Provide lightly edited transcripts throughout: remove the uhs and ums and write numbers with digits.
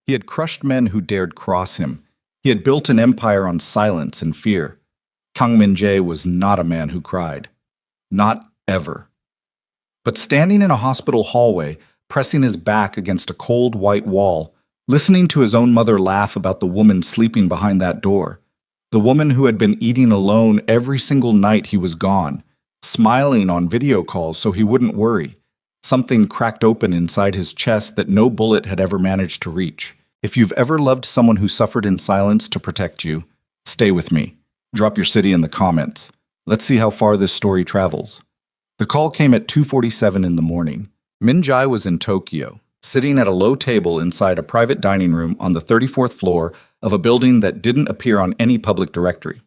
He had crushed men who dared cross him. He had built an empire on silence and fear. Kang Min-jae was not a man who cried. Not ever. But standing in a hospital hallway, pressing his back against a cold white wall, listening to his own mother laugh about the woman sleeping behind that door, the woman who had been eating alone every single night he was gone, smiling on video calls so he wouldn't worry, something cracked open inside his chest that no bullet had ever managed to reach. If you've ever loved someone who suffered in silence to protect you, stay with me. Drop your city in the comments. Let's see how far this story travels. The call came at 2:47 in the morning. Min-jae was in Tokyo, sitting at a low table inside a private dining room on the 34th floor of a building that didn't appear on any public directory.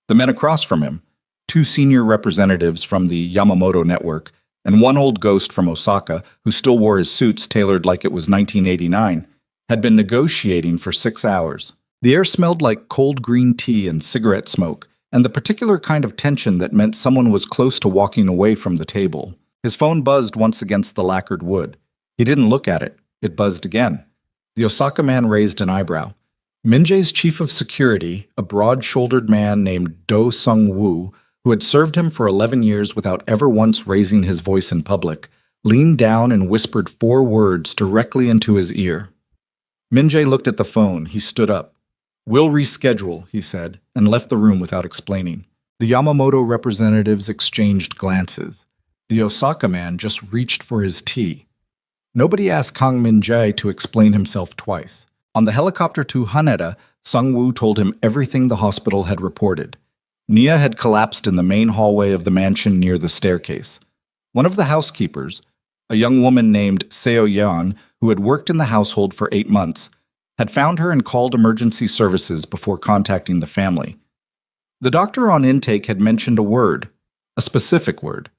The men across from him, two senior representatives from the Yamamoto network, and one old ghost from Osaka who still wore his suits tailored like it was 1989, had been negotiating for 6 hours. The air smelled like cold green tea and cigarette smoke, and the particular kind of tension that meant someone was close to walking away from the table. His phone buzzed once against the lacquered wood. He didn't look at it. It buzzed again. The Osaka man raised an eyebrow. Min-jae's chief of security, a broad-shouldered man named Do Sung-woo, who had served him for 11 years without ever once raising his voice in public, leaned down and whispered 4 words directly into his ear. Min-jae looked at the phone. He stood up. "We'll reschedule," he said, and left the room without explaining. The Yamamoto representatives exchanged glances. The Osaka man just reached for his tea. Nobody asked Kang Min-jae to explain himself twice. On the helicopter to Haneda, Sung-woo told him everything the hospital had reported. Nia had collapsed in the main hallway of the mansion near the staircase. One of the housekeepers, a young woman named Seo Yeon, who had worked in the household for 8 months, had found her and called emergency services before contacting the family. The doctor on intake had mentioned a word, a specific word,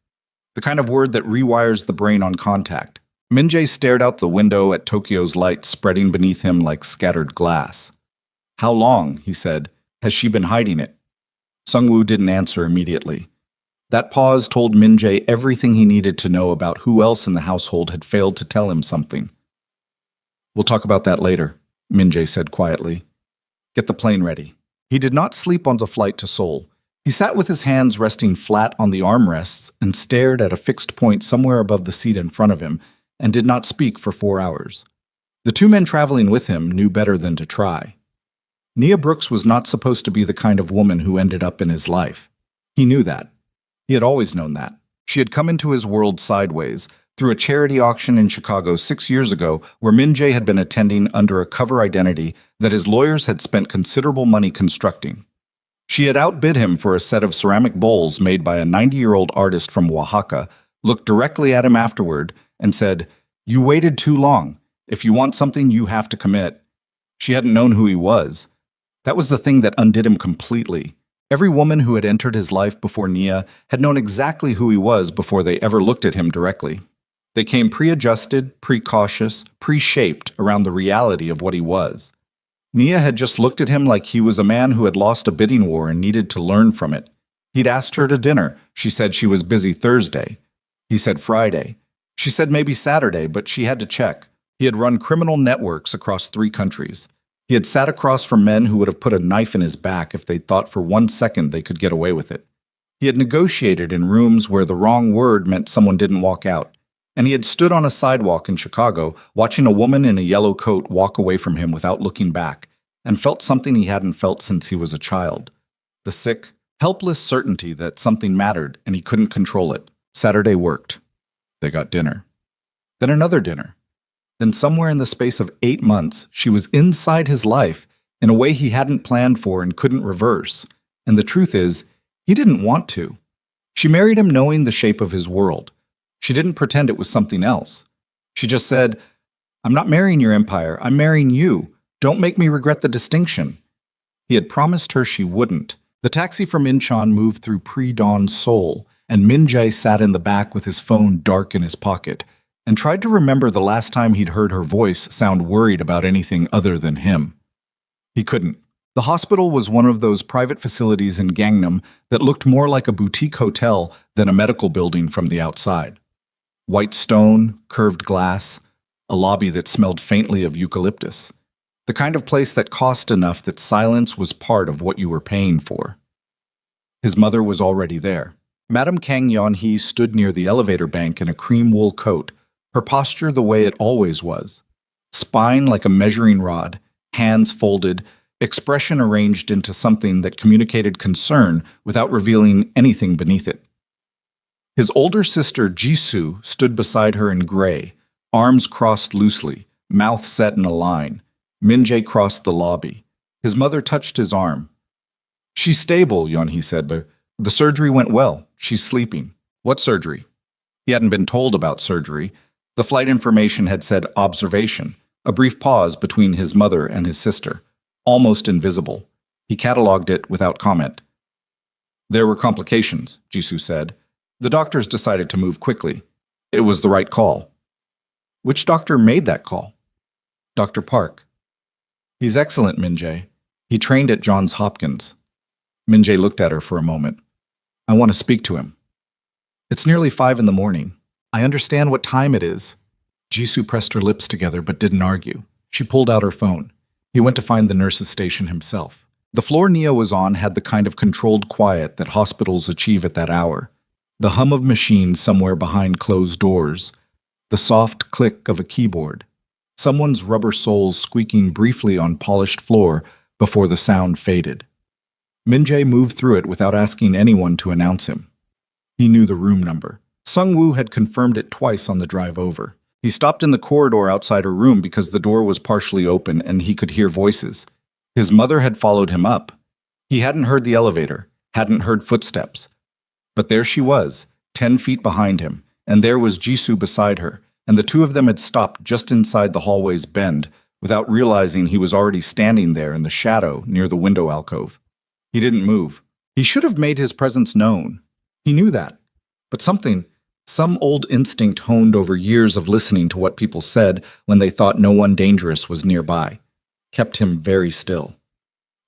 the kind of word that rewires the brain on contact. Min-jae stared out the window at Tokyo's lights spreading beneath him like scattered glass. "How long?" he said. "Has she been hiding it?" Sung-woo didn't answer immediately. That pause told Min-jae everything he needed to know about who else in the household had failed to tell him something. "We'll talk about that later," Min-jae said quietly. "Get the plane ready." He did not sleep on the flight to Seoul. He sat with his hands resting flat on the armrests and stared at a fixed point somewhere above the seat in front of him, and did not speak for 4 hours. The 2 men traveling with him knew better than to try. Nia Brooks was not supposed to be the kind of woman who ended up in his life. He knew that. He had always known that. She had come into his world sideways, through a charity auction in Chicago 6 years ago where Min-jae had been attending under a cover identity that his lawyers had spent considerable money constructing. She had outbid him for a set of ceramic bowls made by a 90-year-old artist from Oaxaca, looked directly at him afterward, and said, "You waited too long. If you want something, you have to commit." She hadn't known who he was. That was the thing that undid him completely. Every woman who had entered his life before Nia had known exactly who he was before they ever looked at him directly. They came pre-adjusted, pre-cautious, pre-shaped around the reality of what he was. Nia had just looked at him like he was a man who had lost a bidding war and needed to learn from it. He'd asked her to dinner. She said she was busy Thursday. He said Friday. She said maybe Saturday, but she had to check. He had run criminal networks across 3 countries. He had sat across from men who would have put a knife in his back if they thought for 1 second they could get away with it. He had negotiated in rooms where the wrong word meant someone didn't walk out. And he had stood on a sidewalk in Chicago watching a woman in a yellow coat walk away from him without looking back, and felt something he hadn't felt since he was a child. The sick, helpless certainty that something mattered and he couldn't control it. Saturday worked. They got dinner. Then another dinner. Then somewhere in the space of 8 months, she was inside his life in a way he hadn't planned for and couldn't reverse. And the truth is, he didn't want to. She married him knowing the shape of his world. She didn't pretend it was something else. She just said, "I'm not marrying your empire, I'm marrying you. Don't make me regret the distinction." He had promised her she wouldn't. The taxi from Incheon moved through pre-dawn Seoul, and Min-jae sat in the back with his phone dark in his pocket, and tried to remember the last time he'd heard her voice sound worried about anything other than him. He couldn't. The hospital was one of those private facilities in Gangnam that looked more like a boutique hotel than a medical building from the outside. White stone, curved glass, a lobby that smelled faintly of eucalyptus. The kind of place that cost enough that silence was part of what you were paying for. His mother was already there. Madame Kang Yeon-hee stood near the elevator bank in a cream wool coat, her posture the way it always was. Spine like a measuring rod, hands folded, expression arranged into something that communicated concern without revealing anything beneath it. His older sister, Jisoo, stood beside her in gray, arms crossed loosely, mouth set in a line. Min-jae crossed the lobby. His mother touched his arm. "She's stable," Yeon-hee said, "but the surgery went well. She's sleeping." "What surgery?" He hadn't been told about surgery. The flight information had said observation, a brief pause between his mother and his sister, almost invisible. He catalogued it without comment. "There were complications," Jisoo said. "The doctors decided to move quickly. It was the right call." "Which doctor made that call?" "Dr. Park." "He's excellent, Min-jae. He trained at Johns Hopkins." Min-jae looked at her for a moment. "I want to speak to him." "It's nearly 5 in the morning. I understand what time it is." Jisoo pressed her lips together but didn't argue. She pulled out her phone. He went to find the nurse's station himself. The floor Nia was on had the kind of controlled quiet that hospitals achieve at that hour. The hum of machines somewhere behind closed doors. The soft click of a keyboard. Someone's rubber soles squeaking briefly on polished floor before the sound faded. Min-jae moved through it without asking anyone to announce him. He knew the room number. Sung-woo had confirmed it twice on the drive over. He stopped in the corridor outside her room because the door was partially open and he could hear voices. His mother had followed him up. He hadn't heard the elevator, hadn't heard footsteps. But there she was, 10 feet behind him, and there was Jisoo beside her, and the two of them had stopped just inside the hallway's bend, without realizing he was already standing there in the shadow near the window alcove. He didn't move. He should have made his presence known. He knew that. But some old instinct honed over years of listening to what people said when they thought no one dangerous was nearby, kept him very still.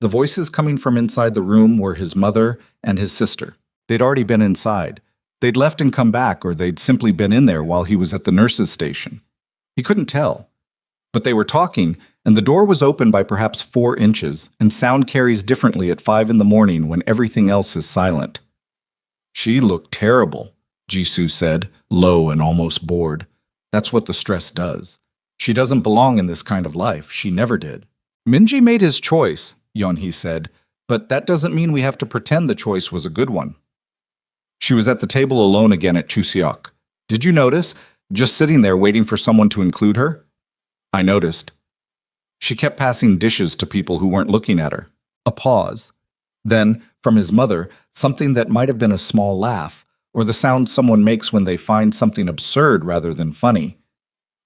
The voices coming from inside the room were his mother and his sister. They'd already been inside. They'd left and come back, or they'd simply been in there while he was at the nurse's station. He couldn't tell. But they were talking, and the door was open by perhaps 4 inches, and sound carries differently at 5 in the morning when everything else is silent. "She looked terrible," Jisoo said, low and almost bored. "That's what the stress does. She doesn't belong in this kind of life. She never did." "Min-jae made his choice," Yeon-hee said, "but that doesn't mean we have to pretend the choice was a good one." She was at the table alone again at Chuseok. "Did you notice? Just sitting there waiting for someone to include her?" "I noticed." She kept passing dishes to people who weren't looking at her. A pause. Then, from his mother, something that might have been a small laugh, or the sound someone makes when they find something absurd rather than funny.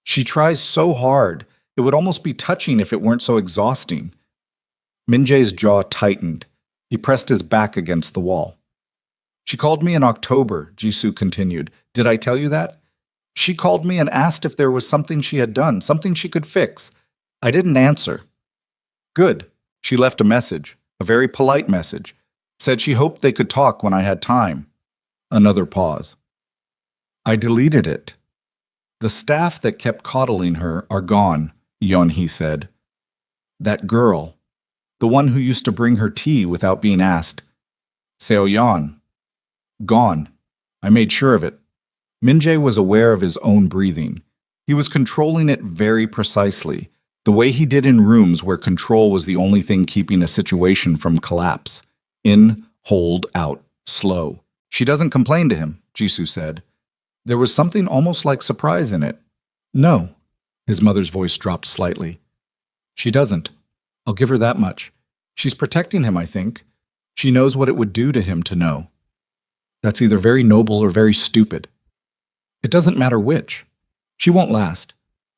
"She tries so hard. It would almost be touching if it weren't so exhausting." Min-jae's jaw tightened. He pressed his back against the wall. "She called me in October," Jisoo continued. "Did I tell you that? She called me and asked if there was something she had done, something she could fix. I didn't answer." "Good. She left a message, a very polite message. Said she hoped they could talk when I had time." Another pause. "I deleted it." "The staff that kept coddling her are gone," Yeon-hee said. "That girl, the one who used to bring her tea without being asked. Seo-yeon. Gone. I made sure of it." Min-jae was aware of his own breathing. He was controlling it very precisely, the way he did in rooms where control was the only thing keeping a situation from collapse. In, hold, out, slow. "She doesn't complain to him," Jisoo said. There was something almost like surprise in it. "No." His mother's voice dropped slightly. "She doesn't. I'll give her that much. She's protecting him, I think. She knows what it would do to him to know. That's either very noble or very stupid. It doesn't matter which. She won't last.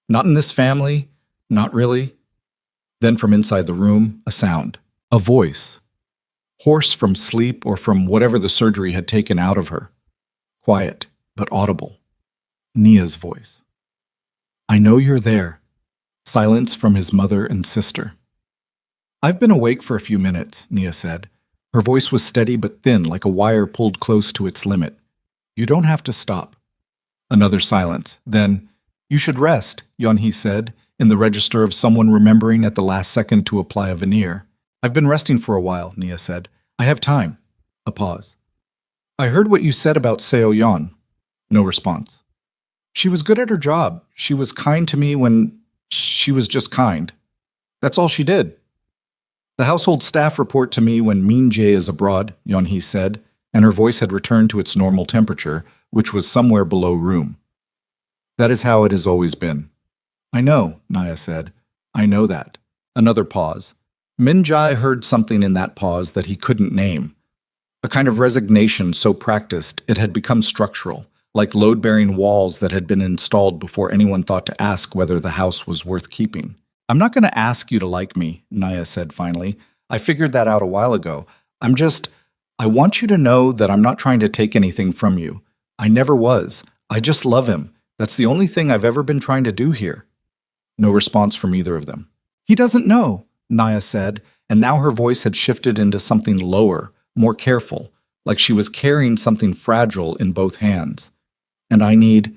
Not in this family, not really." Then from inside the room, a sound. A voice. Hoarse from sleep or from whatever the surgery had taken out of her. Quiet, but audible. Nia's voice. "I know you're there." Silence from his mother and sister. "I've been awake for a few minutes," Nia said. Her voice was steady but thin, like a wire pulled close to its limit. "You don't have to stop." Another silence. Then, "You should rest," Yeon-hee said, in the register of someone remembering at the last second to apply a veneer. I've been resting for a while, Nia said. I have time. A pause. I heard what you said about Seo Yeon. No response. She was good at her job. She was kind to me when she was just kind. That's all she did. The household staff report to me when Min Jae is abroad, Yeon-hee said, and her voice had returned to its normal temperature, which was somewhere below room. That is how it has always been. I know, Nia said. I know that. Another pause. Min Jae heard something in that pause that he couldn't name. A kind of resignation so practiced it had become structural, like load-bearing walls that had been installed before anyone thought to ask whether the house was worth keeping. I'm not going to ask you to like me, Nia said finally. I figured that out a while ago. I want you to know that I'm not trying to take anything from you. I never was. I just love him. That's the only thing I've ever been trying to do here. No response from either of them. He doesn't know, Nia said, and now her voice had shifted into something lower, more careful, like she was carrying something fragile in both hands. And I need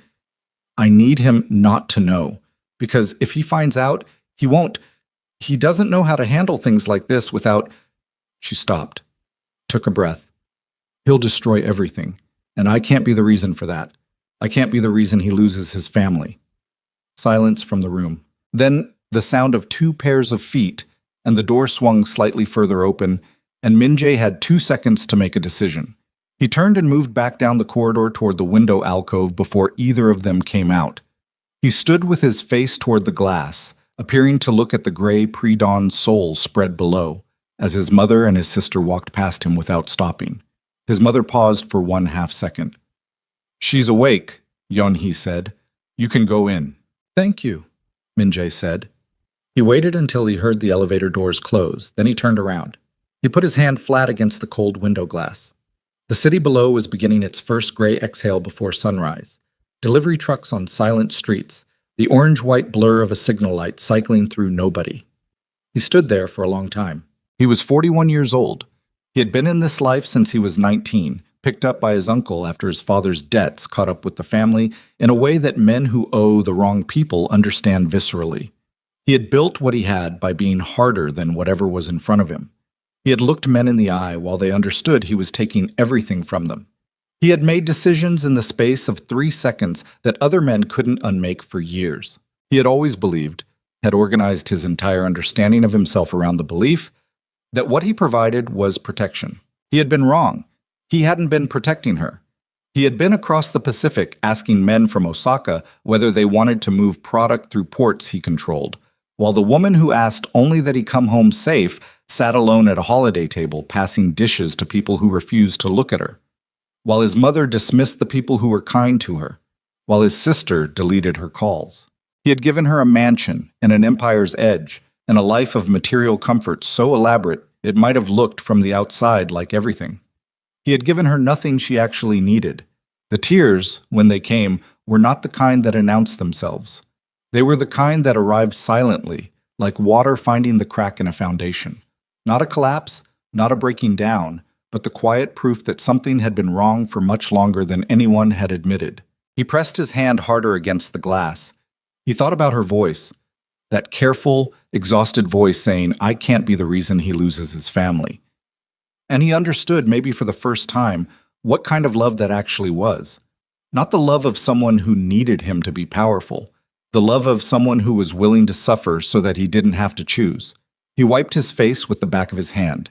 him not to know, because if he finds out, he doesn't know how to handle things like this without. She stopped, took a breath. He'll destroy everything, and I can't be the reason for that. I can't be the reason he loses his family. Silence from the room. Then the sound of 2 pairs of feet, and the door swung slightly further open, and Min Jae had 2 seconds to make a decision. He turned and moved back down the corridor toward the window alcove before either of them came out. He stood with his face toward the glass, appearing to look at the gray pre-dawn soul spread below, as his mother and his sister walked past him without stopping. His mother paused for 1/2 second. She's awake, Yeon-hee said. You can go in. Thank you, Min Jae said. He waited until he heard the elevator doors close, then he turned around. He put his hand flat against the cold window glass. The city below was beginning its first gray exhale before sunrise. Delivery trucks on silent streets, the orange-white blur of a signal light cycling through nobody. He stood there for a long time. He was 41 years old. He had been in this life since he was 19, picked up by his uncle after his father's debts caught up with the family in a way that men who owe the wrong people understand viscerally. He had built what he had by being harder than whatever was in front of him. He had looked men in the eye while they understood he was taking everything from them. He had made decisions in the space of 3 seconds that other men couldn't unmake for years. He had always believed, had organized his entire understanding of himself around the belief, that what he provided was protection. He had been wrong. He hadn't been protecting her. He had been across the Pacific asking men from Osaka whether they wanted to move product through ports he controlled, while the woman who asked only that he come home safe sat alone at a holiday table passing dishes to people who refused to look at her, while his mother dismissed the people who were kind to her, while his sister deleted her calls. He had given her a mansion and an empire's edge, and a life of material comfort so elaborate it might have looked from the outside like everything. He had given her nothing she actually needed. The tears, when they came, were not the kind that announced themselves. They were the kind that arrived silently, like water finding the crack in a foundation. Not a collapse, not a breaking down, but the quiet proof that something had been wrong for much longer than anyone had admitted. He pressed his hand harder against the glass. He thought about her voice, that careful, exhausted voice saying, I can't be the reason he loses his family. And he understood, maybe for the first time, what kind of love that actually was. Not the love of someone who needed him to be powerful, the love of someone who was willing to suffer so that he didn't have to choose. He wiped his face with the back of his hand,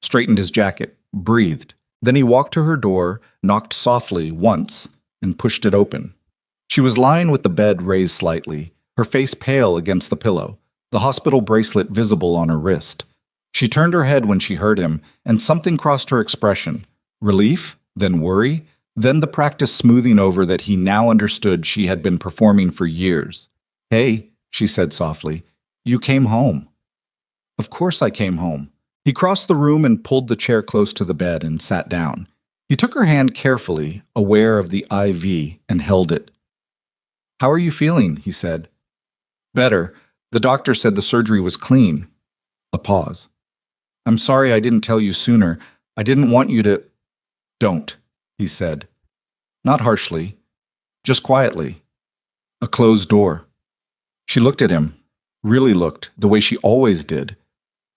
straightened his jacket, breathed. Then he walked to her door, knocked softly once, and pushed it open. She was lying with the bed raised slightly, her face pale against the pillow, the hospital bracelet visible on her wrist. She turned her head when she heard him, and something crossed her expression. Relief, then worry, then the practice smoothing over that he now understood she had been performing for years. Hey, she said softly, you came home. Of course I came home. He crossed the room and pulled the chair close to the bed and sat down. He took her hand carefully, aware of the IV, and held it. How are you feeling? He said. Better. The doctor said the surgery was clean. A pause. I'm sorry I didn't tell you sooner. I didn't want you to. Don't, he said. Not harshly, just quietly. A closed door. She looked at him, really looked the way she always did,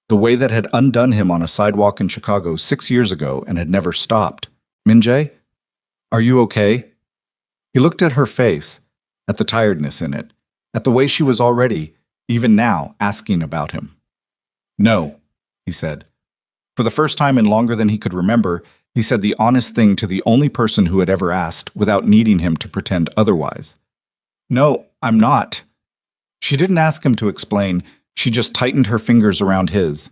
the way that had undone him on a sidewalk in Chicago 6 years ago and had never stopped. Min-jae, are you okay? He looked at her face, at the tiredness in it, at the way she was already, even now, asking about him. No, he said. For the first time in longer than he could remember, he said the honest thing to the only person who had ever asked without needing him to pretend otherwise. No, I'm not. She didn't ask him to explain. She just tightened her fingers around his.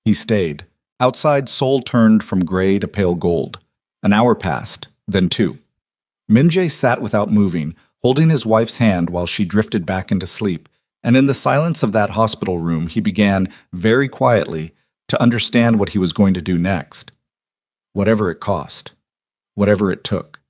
He stayed. Outside, Seoul turned from gray to pale gold. An hour passed, then 2. Min-jae sat without moving, holding his wife's hand while she drifted back into sleep, and in the silence of that hospital room he began, very quietly, to understand what he was going to do next. Whatever it cost. Whatever it took.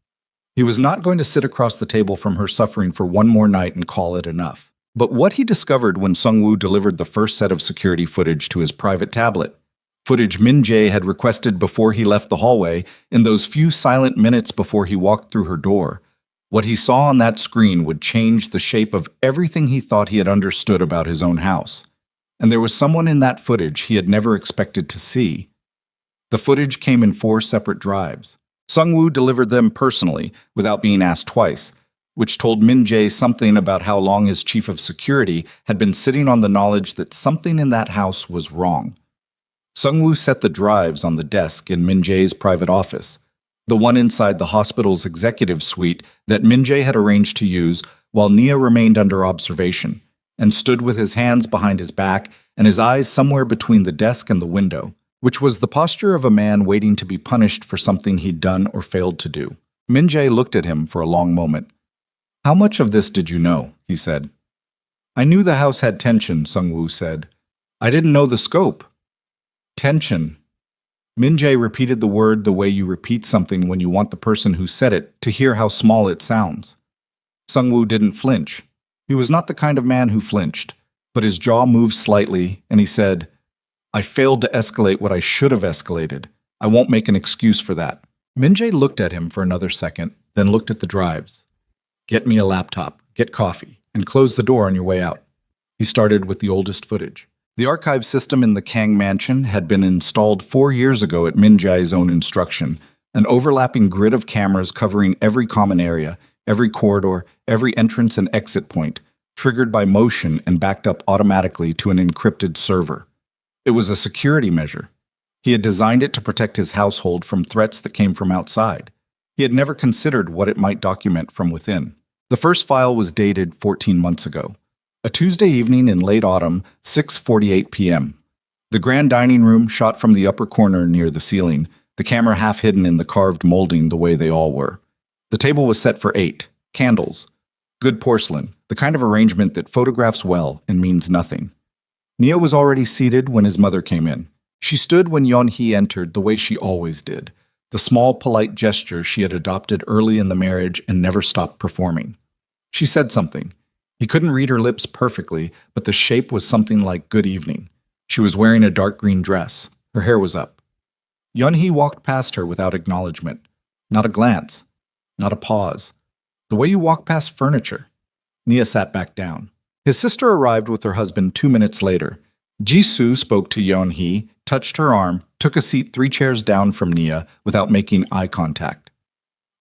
He was not going to sit across the table from her suffering for one more night and call it enough. But what he discovered when Sung-woo delivered the first set of security footage to his private tablet, footage Min-jae had requested before he left the hallway, in those few silent minutes before he walked through her door, what he saw on that screen would change the shape of everything he thought he had understood about his own house. And there was someone in that footage he had never expected to see. The footage came in 4 separate drives. Sung-woo delivered them personally, without being asked twice, which told Min-jae something about how long his chief of security had been sitting on the knowledge that something in that house was wrong. Sung-woo set the drives on the desk in Min-jae's private office, the one inside the hospital's executive suite that Min-jae had arranged to use while Nia remained under observation, and stood with his hands behind his back and his eyes somewhere between the desk and the window, which was the posture of a man waiting to be punished for something he'd done or failed to do. Min-jae looked at him for a long moment. "How much of this did you know?" he said. "I knew the house had tension," Sung-woo said. "I didn't know the scope." Tension. Min-jae repeated the word the way you repeat something when you want the person who said it to hear how small it sounds. Sung-woo didn't flinch. He was not the kind of man who flinched, but his jaw moved slightly, and he said, "I failed to escalate what I should have escalated. I won't make an excuse for that." Min-jae looked at him for another second, then looked at the drives. "Get me a laptop, get coffee, and close the door on your way out." He started with the oldest footage. The archive system in the Kang mansion had been installed 4 years ago at Min-jae's own instruction, an overlapping grid of cameras covering every common area, every corridor, every entrance and exit point, triggered by motion and backed up automatically to an encrypted server. It was a security measure. He had designed it to protect his household from threats that came from outside. He had never considered what it might document from within. The first file was dated 14 months ago. A Tuesday evening in late autumn, 6:48 p.m. The grand dining room shot from the upper corner near the ceiling, the camera half hidden in the carved molding the way they all were. The table was set for 8. Candles. Good porcelain, the kind of arrangement that photographs well and means nothing. Nia was already seated when his mother came in. She stood when Yeon-hee entered the way she always did, the small, polite gesture she had adopted early in the marriage and never stopped performing. She said something. He couldn't read her lips perfectly, but the shape was something like "good evening." She was wearing a dark green dress. Her hair was up. Yeon-hee walked past her without acknowledgement. Not a glance. Not a pause. The way you walk past furniture. Nia sat back down. His sister arrived with her husband 2 minutes later. Jisoo spoke to Yeon-hee, touched her arm, took a seat 3 chairs down from Nia without making eye contact.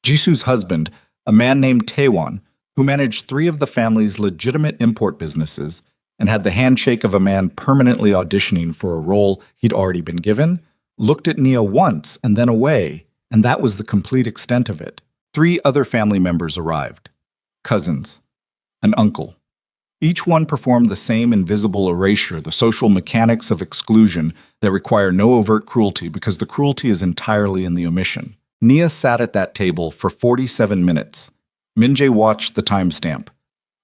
Jisoo's husband, a man named Taewon, who managed 3 of the family's legitimate import businesses and had the handshake of a man permanently auditioning for a role he'd already been given, looked at Nia once and then away, and that was the complete extent of it. 3 other family members arrived. Cousins. An uncle. Each one performed the same invisible erasure, the social mechanics of exclusion that require no overt cruelty because the cruelty is entirely in the omission. Nia sat at that table for 47 minutes. Min-jae watched the timestamp.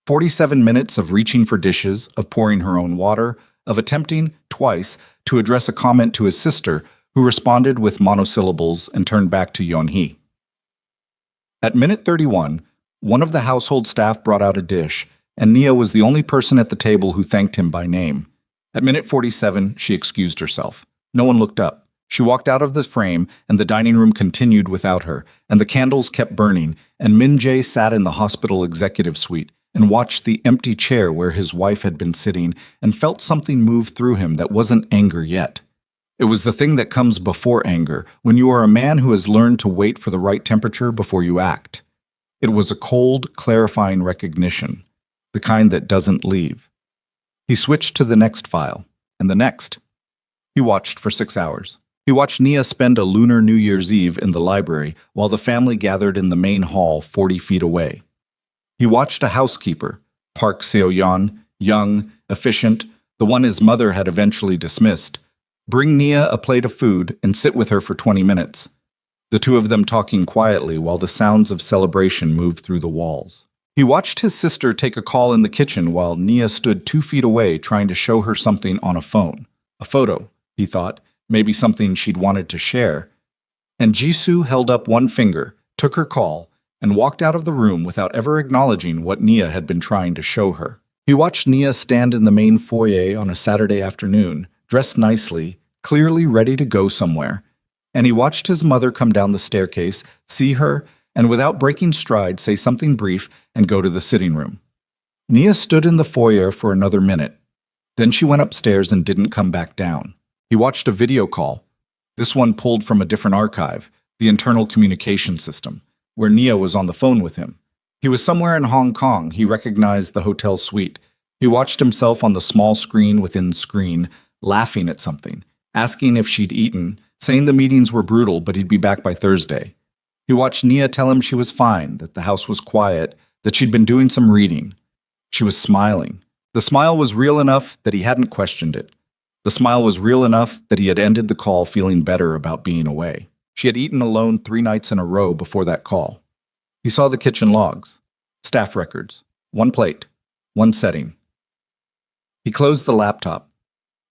47 minutes of reaching for dishes, of pouring her own water, of attempting, twice, to address a comment to his sister, who responded with monosyllables and turned back to Yeon-hee. At minute 31, one of the household staff brought out a dish, and Nia was the only person at the table who thanked him by name. At minute 47, she excused herself. No one looked up. She walked out of the frame, and the dining room continued without her, and the candles kept burning, and Min-jae sat in the hospital executive suite, and watched the empty chair where his wife had been sitting and felt something move through him that wasn't anger yet. It was the thing that comes before anger, when you are a man who has learned to wait for the right temperature before you act. It was a cold, clarifying recognition, the kind that doesn't leave. He switched to the next file, and the next. He watched for 6 hours. He watched Nia spend a lunar New Year's Eve in the library while the family gathered in the main hall 40 feet away. He watched a housekeeper, Park Seo-yeon, young, efficient, the one his mother had eventually dismissed, bring Nia a plate of food and sit with her for 20 minutes, the two of them talking quietly while the sounds of celebration moved through the walls. He watched his sister take a call in the kitchen while Nia stood 2 feet away trying to show her something on a phone. A photo, he thought, maybe something she'd wanted to share. And Jisoo held up one finger, took her call, and walked out of the room without ever acknowledging what Nia had been trying to show her. He watched Nia stand in the main foyer on a Saturday afternoon, dressed nicely, clearly ready to go somewhere. And he watched his mother come down the staircase, see her, and without breaking stride say something brief and go to the sitting room. Nia stood in the foyer for another minute. Then she went upstairs and didn't come back down. He watched a video call, this one pulled from a different archive, the internal communication system, where Nia was on the phone with him. He was somewhere in Hong Kong. He recognized the hotel suite. He watched himself on the small screen within screen, laughing at something, asking if she'd eaten, saying the meetings were brutal but he'd be back by Thursday. He watched Nia tell him she was fine, that the house was quiet, that she'd been doing some reading. She was smiling. The smile was real enough that he hadn't questioned it. The smile was real enough that he had ended the call feeling better about being away. She had eaten alone 3 nights in a row before that call. He saw the kitchen logs, staff records, 1 plate, 1 setting. He closed the laptop.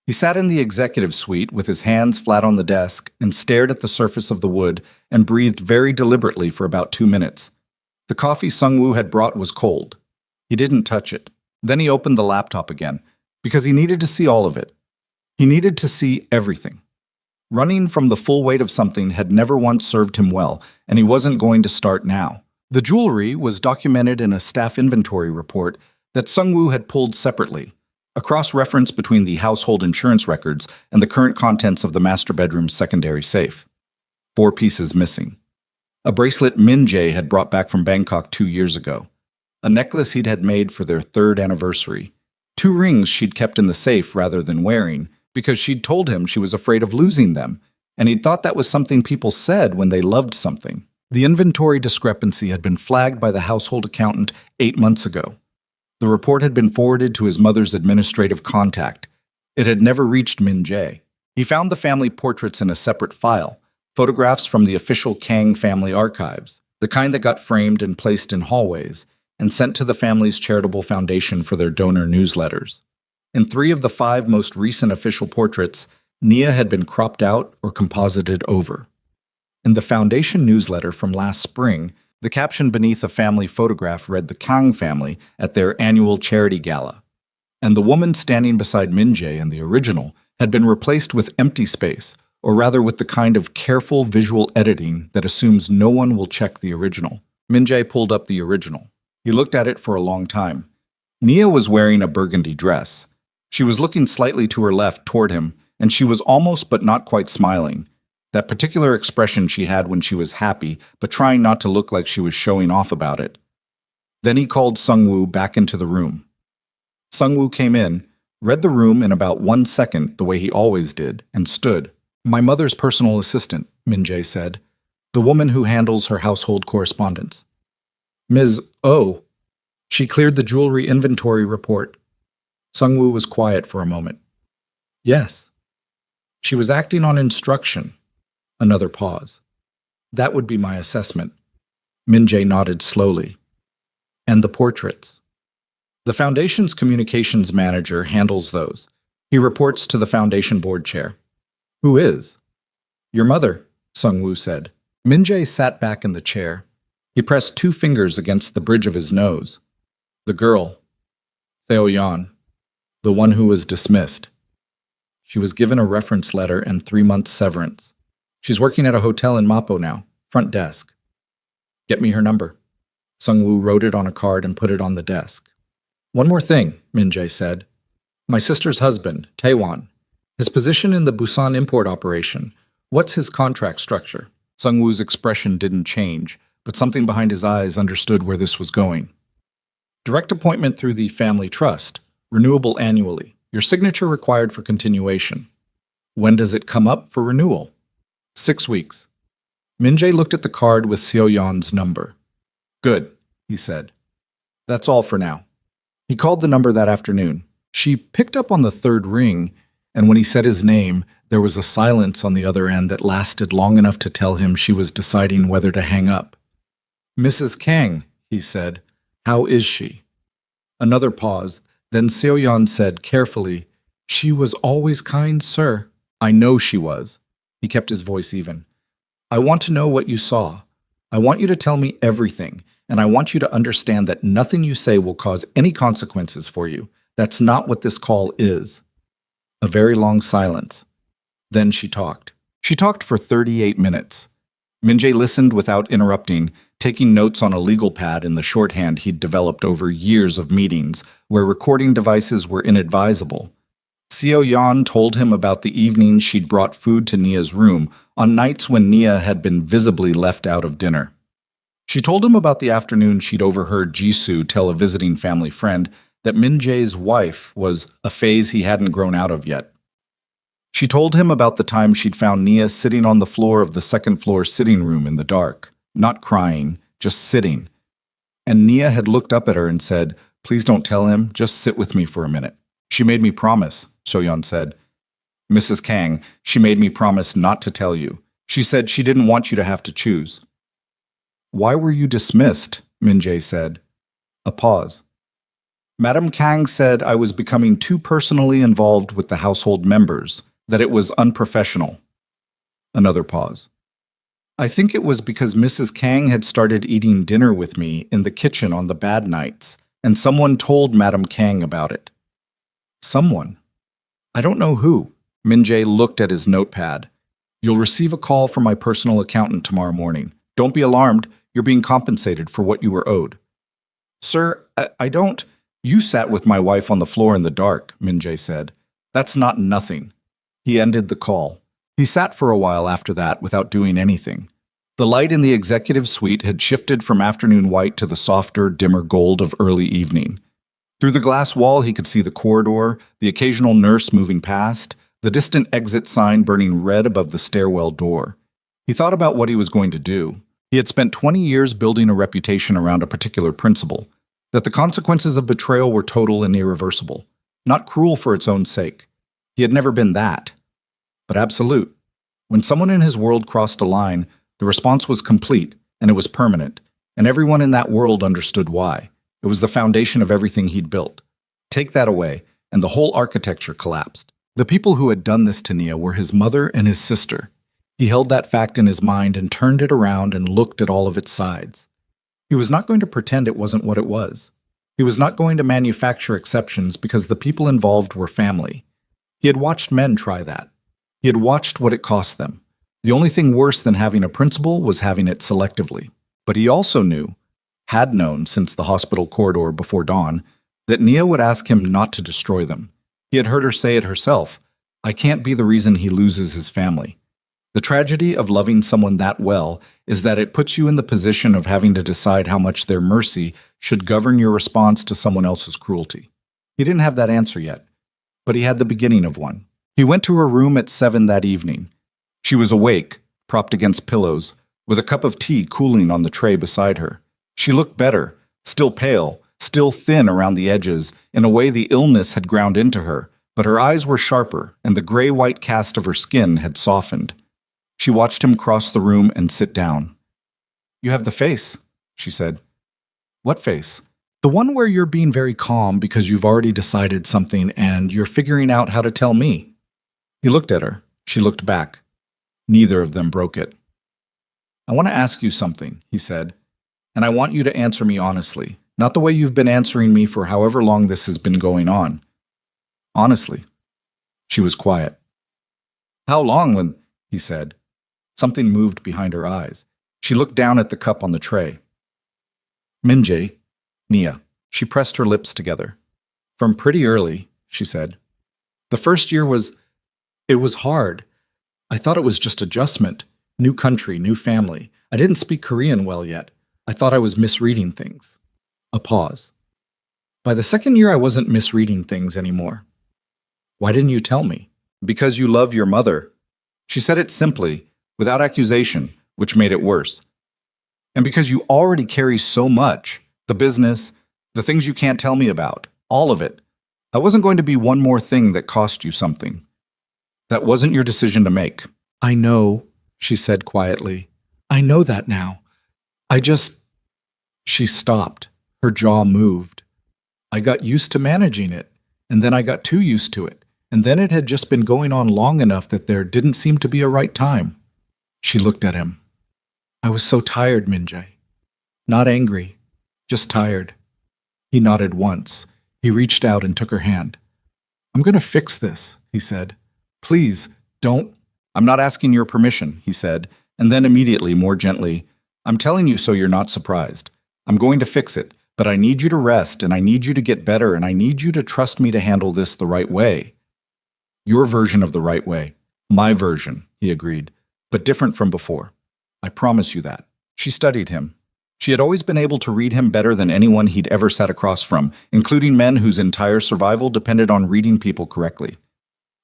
He sat in the executive suite with his hands flat on the desk and stared at the surface of the wood and breathed very deliberately for about 2 minutes. The coffee Sung-woo had brought was cold. He didn't touch it. Then he opened the laptop again, because he needed to see all of it. He needed to see everything. Running from the full weight of something had never once served him well, and he wasn't going to start now. The jewelry was documented in a staff inventory report that Sung-woo had pulled separately, a cross-reference between the household insurance records and the current contents of the master bedroom's secondary safe. 4 pieces missing. A bracelet Min Jae had brought back from Bangkok 2 years ago. A necklace he'd had made for their 3rd anniversary. 2 rings she'd kept in the safe rather than wearing, because she'd told him she was afraid of losing them, and he'd thought that was something people said when they loved something. The inventory discrepancy had been flagged by the household accountant 8 months ago. The report had been forwarded to his mother's administrative contact. It had never reached Min Jae. He found the family portraits in a separate file, photographs from the official Kang family archives, the kind that got framed and placed in hallways, and sent to the family's charitable foundation for their donor newsletters. In 3 of the 5 most recent official portraits, Nia had been cropped out or composited over. In the foundation newsletter from last spring, the caption beneath a family photograph read the Kang family at their annual charity gala, and the woman standing beside Min Jae in the original had been replaced with empty space, or rather with the kind of careful visual editing that assumes no one will check the original. Min Jae pulled up the original. He looked at it for a long time. Nia was wearing a burgundy dress. She was looking slightly to her left toward him, and she was almost but not quite smiling. That particular expression she had when she was happy, but trying not to look like she was showing off about it. Then he called Sung-woo back into the room. Sung-woo came in, read the room in about 1 second the way he always did, and stood. "My mother's personal assistant," Min Jae said, "the woman who handles her household correspondence." "Ms. Oh." She cleared the jewelry inventory report. Sung-woo was quiet for a moment. "Yes." She was acting on instruction. Another pause. "That would be my assessment." Min Jae nodded slowly. "And the portraits?" "The foundation's communications manager handles those. He reports to the foundation board chair." "Who is?" "Your mother," Sung-woo said. Min Jae sat back in the chair. He pressed 2 fingers against the bridge of his nose. "The girl, Seo-yeon, the one who was dismissed. She was given a reference letter and 3-month severance. She's working at a hotel in Mapo now, front desk. Get me her number." Sungwoo wrote it on a card and put it on the desk. One more thing, Min-jae said. My sister's husband, Taewon. His position in the Busan import operation. What's his contract structure? Sungwoo's expression didn't change, but something behind his eyes understood where this was going. Direct appointment through the family trust. Renewable annually. Your signature required for continuation. When does it come up for renewal? 6 weeks. Min-jae looked at the card with Seo-yeon's number. Good, he said. That's all for now. He called the number that afternoon. She picked up on the third ring, and when he said his name, there was a silence on the other end that lasted long enough to tell him she was deciding whether to hang up. Mrs. Kang, he said. How is she? Another pause. Then Seo-yeon said carefully, She was always kind, sir. I know she was. He kept his voice even. I want to know what you saw. I want you to tell me everything, and I want you to understand that nothing you say will cause any consequences for you. That's not what this call is. A very long silence. Then she talked. She talked for 38 minutes. Min-jae listened without interrupting, taking notes on a legal pad in the shorthand he'd developed over years of meetings where recording devices were inadvisable. Seo-yeon told him about the evenings she'd brought food to Nia's room on nights when Nia had been visibly left out of dinner. She told him about the afternoon she'd overheard Jisoo tell a visiting family friend that Min-jae's wife was a phase he hadn't grown out of yet. She told him about the time she'd found Nia sitting on the floor of the second-floor sitting room in the dark, not crying, just sitting. And Nia had looked up at her and said, Please don't tell him, just sit with me for a minute. She made me promise, Seo-yeon said. Mrs. Kang, she made me promise not to tell you. She said she didn't want you to have to choose. Why were you dismissed? Min-jae said. A pause. Madame Kang said I was becoming too personally involved with the household members, that it was unprofessional. Another pause. I think it was because Mrs. Kang had started eating dinner with me in the kitchen on the bad nights, and someone told Madame Kang about it. Someone. I don't know who. Min-jae looked at his notepad. You'll receive a call from my personal accountant tomorrow morning. Don't be alarmed. You're being compensated for what you were owed. Sir, I don't... You sat with my wife on the floor in the dark, Min-jae said. That's not nothing. He ended the call. He sat for a while after that without doing anything. The light in the executive suite had shifted from afternoon white to the softer, dimmer gold of early evening. Through the glass wall he could see the corridor, the occasional nurse moving past, the distant exit sign burning red above the stairwell door. He thought about what he was going to do. He had spent 20 years building a reputation around a particular principle, that the consequences of betrayal were total and irreversible, not cruel for its own sake. He had never been that, but absolute. When someone in his world crossed a line, the response was complete, and it was permanent, and everyone in that world understood why. It was the foundation of everything he'd built. Take that away, and the whole architecture collapsed. The people who had done this to Nia were his mother and his sister. He held that fact in his mind and turned it around and looked at all of its sides. He was not going to pretend it wasn't what it was. He was not going to manufacture exceptions because the people involved were family. He had watched men try that. He had watched what it cost them. The only thing worse than having a principle was having it selectively. But he also knew, had known since the hospital corridor before dawn, that Nia would ask him not to destroy them. He had heard her say it herself, I can't be the reason he loses his family. The tragedy of loving someone that well is that it puts you in the position of having to decide how much their mercy should govern your response to someone else's cruelty. He didn't have that answer yet, but he had the beginning of one. He went to her room at 7 that evening. She was awake, propped against pillows, with a cup of tea cooling on the tray beside her. She looked better, still pale, still thin around the edges, in a way the illness had ground into her, but her eyes were sharper, and the gray-white cast of her skin had softened. She watched him cross the room and sit down. You have the face, she said. What face? The one where you're being very calm because you've already decided something and you're figuring out how to tell me. He looked at her. She looked back. Neither of them broke it. I want to ask you something, he said, and I want you to answer me honestly, not the way you've been answering me for however long this has been going on. Honestly. She was quiet. How long, he said. Something moved behind her eyes. She looked down at the cup on the tray. Minjae, Nia. She pressed her lips together. From pretty early, she said. The first year it was hard. I thought it was just adjustment. New country, new family. I didn't speak Korean well yet. I thought I was misreading things. A pause. By the second year, I wasn't misreading things anymore. Why didn't you tell me? Because you love your mother. She said it simply, without accusation, which made it worse. And because you already carry so much, the business, the things you can't tell me about, all of it. I wasn't going to be one more thing that cost you something. That wasn't your decision to make. I know, she said quietly. I know that now. She stopped. Her jaw moved. I got used to managing it, and then I got too used to it, and then it had just been going on long enough that there didn't seem to be a right time. She looked at him. I was so tired, Minjae. Not angry, just tired. He nodded once. He reached out and took her hand. I'm going to fix this, he said. Please, don't. I'm not asking your permission, he said, and then immediately, more gently, I'm telling you so you're not surprised. I'm going to fix it, but I need you to rest, and I need you to get better, and I need you to trust me to handle this the right way. Your version of the right way. My version, he agreed, but different from before. I promise you that. She studied him. She had always been able to read him better than anyone he'd ever sat across from, including men whose entire survival depended on reading people correctly.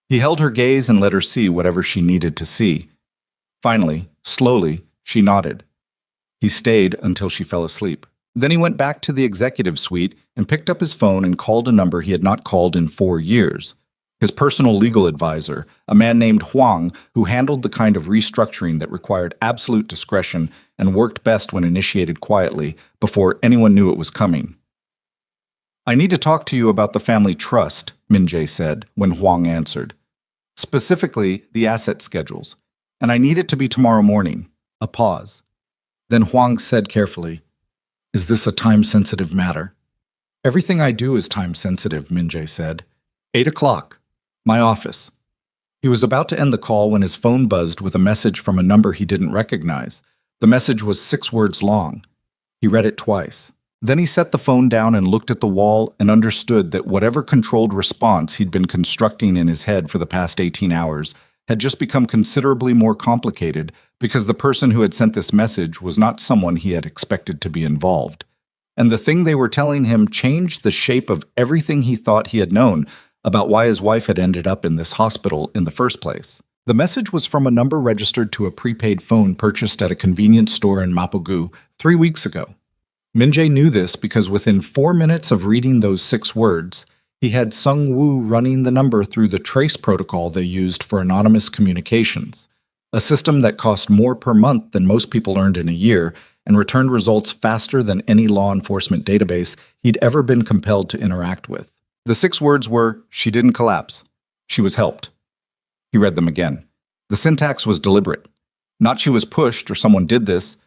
He held her gaze and let her see whatever she needed to see. Finally, slowly, she nodded. He stayed until she fell asleep. Then he went back to the executive suite and picked up his phone and called a number he had not called in 4 years. His personal legal advisor, a man named Huang, who handled the kind of restructuring that required absolute discretion and worked best when initiated quietly, before anyone knew it was coming. I need to talk to you about the family trust, Minjae said when Huang answered. Specifically, the asset schedules. And I need it to be tomorrow morning. A pause. Then Huang said carefully, Is this a time-sensitive matter? Everything I do is time-sensitive, Minjae said. 8 o'clock. My office. He was about to end the call when his phone buzzed with a message from a number he didn't recognize. The message was 6 words long. He read it twice. Then he set the phone down and looked at the wall and understood that whatever controlled response he'd been constructing in his head for the past 18 hours had just become considerably more complicated because the person who had sent this message was not someone he had expected to be involved. And the thing they were telling him changed the shape of everything he thought he had known about why his wife had ended up in this hospital in the first place. The message was from a number registered to a prepaid phone purchased at a convenience store in Mapogu 3 weeks ago. Minjae knew this because within 4 minutes of reading those 6 words, he had Sung Woo running the number through the trace protocol they used for anonymous communications, a system that cost more per month than most people earned in a year and returned results faster than any law enforcement database he'd ever been compelled to interact with. The 6 words were, she didn't collapse. She was helped. He read them again. The syntax was deliberate. Not she was pushed or someone did this.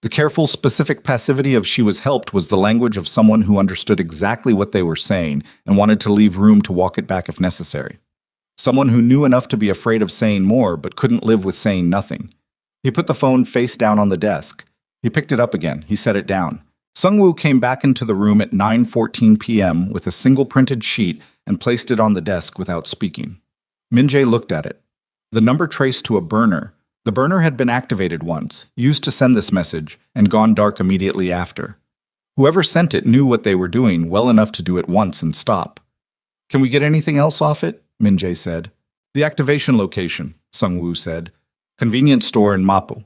The careful, specific passivity of she was helped was the language of someone who understood exactly what they were saying and wanted to leave room to walk it back if necessary. Someone who knew enough to be afraid of saying more but couldn't live with saying nothing. He put the phone face down on the desk. He picked it up again. He set it down. Sungwoo came back into the room at 9:14 p.m. with a single printed sheet and placed it on the desk without speaking. Minjae looked at it. The number traced to a burner. The burner had been activated once, used to send this message, and gone dark immediately after. Whoever sent it knew what they were doing well enough to do it once and stop. Can we get anything else off it? Minjae said. The activation location, Sungwoo said. Convenience store in Mapo.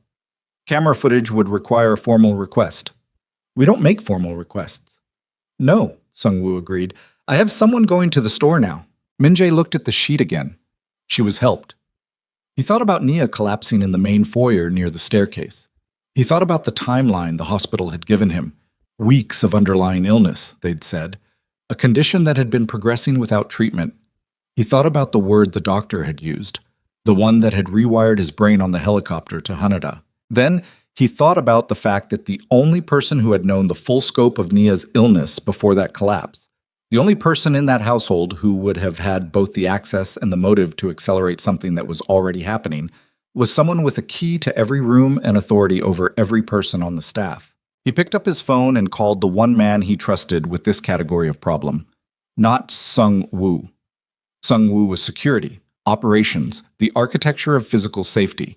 Camera footage would require a formal request. We don't make formal requests. No, Sungwoo agreed. I have someone going to the store now. Minjae looked at the sheet again. She was helped. He thought about Nia collapsing in the main foyer near the staircase. He thought about the timeline the hospital had given him. Weeks of underlying illness, they'd said. A condition that had been progressing without treatment. He thought about the word the doctor had used, the one that had rewired his brain on the helicopter to Haneda. Then, he thought about the fact that the only person who had known the full scope of Nia's illness before that collapse, the only person in that household who would have had both the access and the motive to accelerate something that was already happening, was someone with a key to every room and authority over every person on the staff. He picked up his phone and called the one man he trusted with this category of problem. Not Sung Woo. Sung Woo was security, operations, the architecture of physical safety.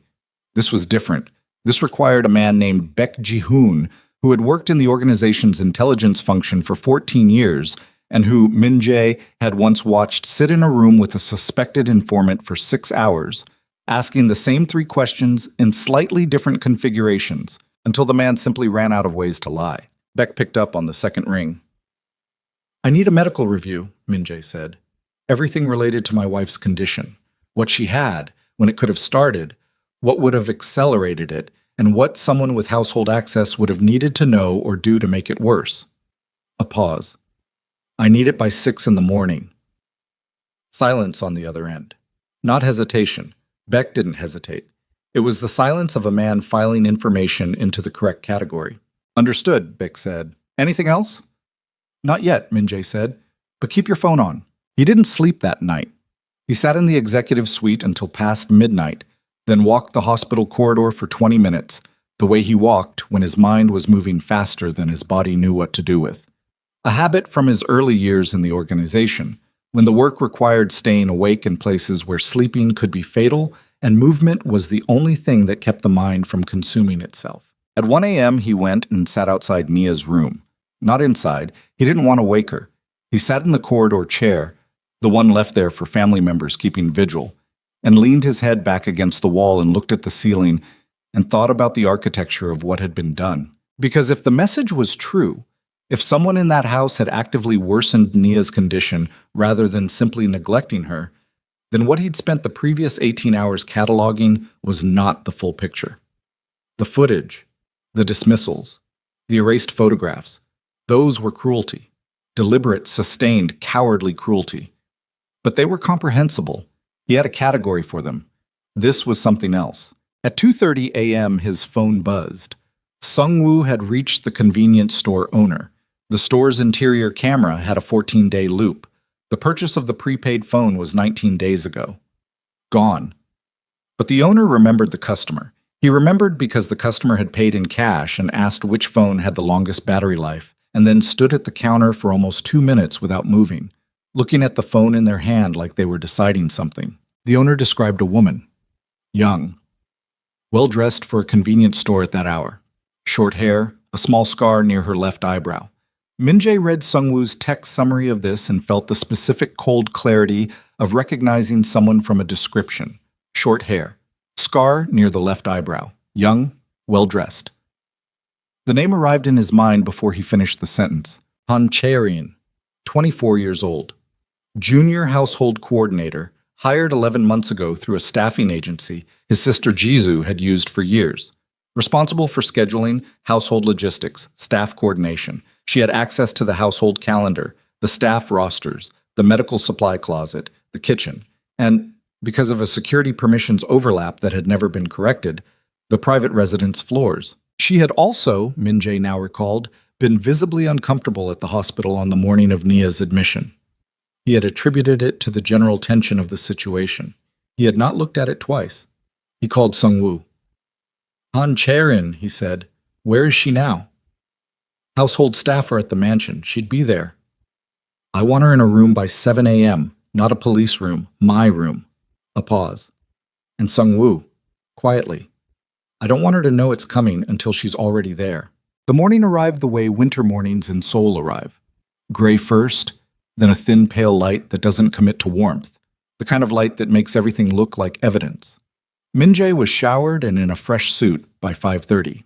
This was different. This required a man named Baek Ji-hoon, who had worked in the organization's intelligence function for 14 years and who Min Jae had once watched sit in a room with a suspected informant for 6 hours, asking the same 3 questions in slightly different configurations until the man simply ran out of ways to lie. Baek picked up on the second ring. "I need a medical review," Min Jae said. "Everything related to my wife's condition. What she had, when it could have started, what would have accelerated it, and what someone with household access would have needed to know or do to make it worse." A pause. "I need it by 6 in the morning." Silence on the other end. Not hesitation. Baek didn't hesitate. It was the silence of a man filing information into the correct category. "Understood," Baek said. "Anything else?" "Not yet," Min Jae said, "but keep your phone on." He didn't sleep that night. He sat in the executive suite until past midnight, then walked the hospital corridor for 20 minutes, the way he walked when his mind was moving faster than his body knew what to do with. A habit from his early years in the organization, when the work required staying awake in places where sleeping could be fatal and movement was the only thing that kept the mind from consuming itself. At 1 a.m., he went and sat outside Nia's room. Not inside. He didn't want to wake her. He sat in the corridor chair, the one left there for family members keeping vigil, and leaned his head back against the wall and looked at the ceiling and thought about the architecture of what had been done. Because if the message was true, if someone in that house had actively worsened Nia's condition rather than simply neglecting her, then what he'd spent the previous 18 hours cataloging was not the full picture. The footage, the dismissals, the erased photographs, those were cruelty. Deliberate, sustained, cowardly cruelty. But they were comprehensible. He had a category for them. This was something else. At 2:30 a.m., his phone buzzed. Sung-woo had reached the convenience store owner. The store's interior camera had a 14-day loop. The purchase of the prepaid phone was 19 days ago. Gone. But the owner remembered the customer. He remembered because the customer had paid in cash and asked which phone had the longest battery life, and then stood at the counter for almost 2 minutes without moving, looking at the phone in their hand like they were deciding something. The owner described a woman. Young. Well-dressed for a convenience store at that hour. Short hair, a small scar near her left eyebrow. Min Jae read Sung-woo's text summary of this and felt the specific cold clarity of recognizing someone from a description. Short hair. Scar near the left eyebrow. Young, well-dressed. The name arrived in his mind before he finished the sentence. Han Chae-rin, 24 years old. Junior household coordinator, hired 11 months ago through a staffing agency his sister Jisoo had used for years. Responsible for scheduling, household logistics, staff coordination. She had access to the household calendar, the staff rosters, the medical supply closet, the kitchen, and, because of a security permissions overlap that had never been corrected, the private residence floors. She had also, Min Jae now recalled, been visibly uncomfortable at the hospital on the morning of Nia's admission. He had attributed it to the general tension of the situation. He had not looked at it twice. He called Sung-woo. Han Chae-rin, he said. Where is she now? Household staff are at the mansion. She'd be there. I want her in a room by 7 a.m., not a police room, my room. A pause. And Sung-woo, quietly. I don't want her to know it's coming until she's already there. The morning arrived the way winter mornings in Seoul arrive. Gray first, then a thin pale light that doesn't commit to warmth, the kind of light that makes everything look like evidence. Min Jae was showered and in a fresh suit by 5:30.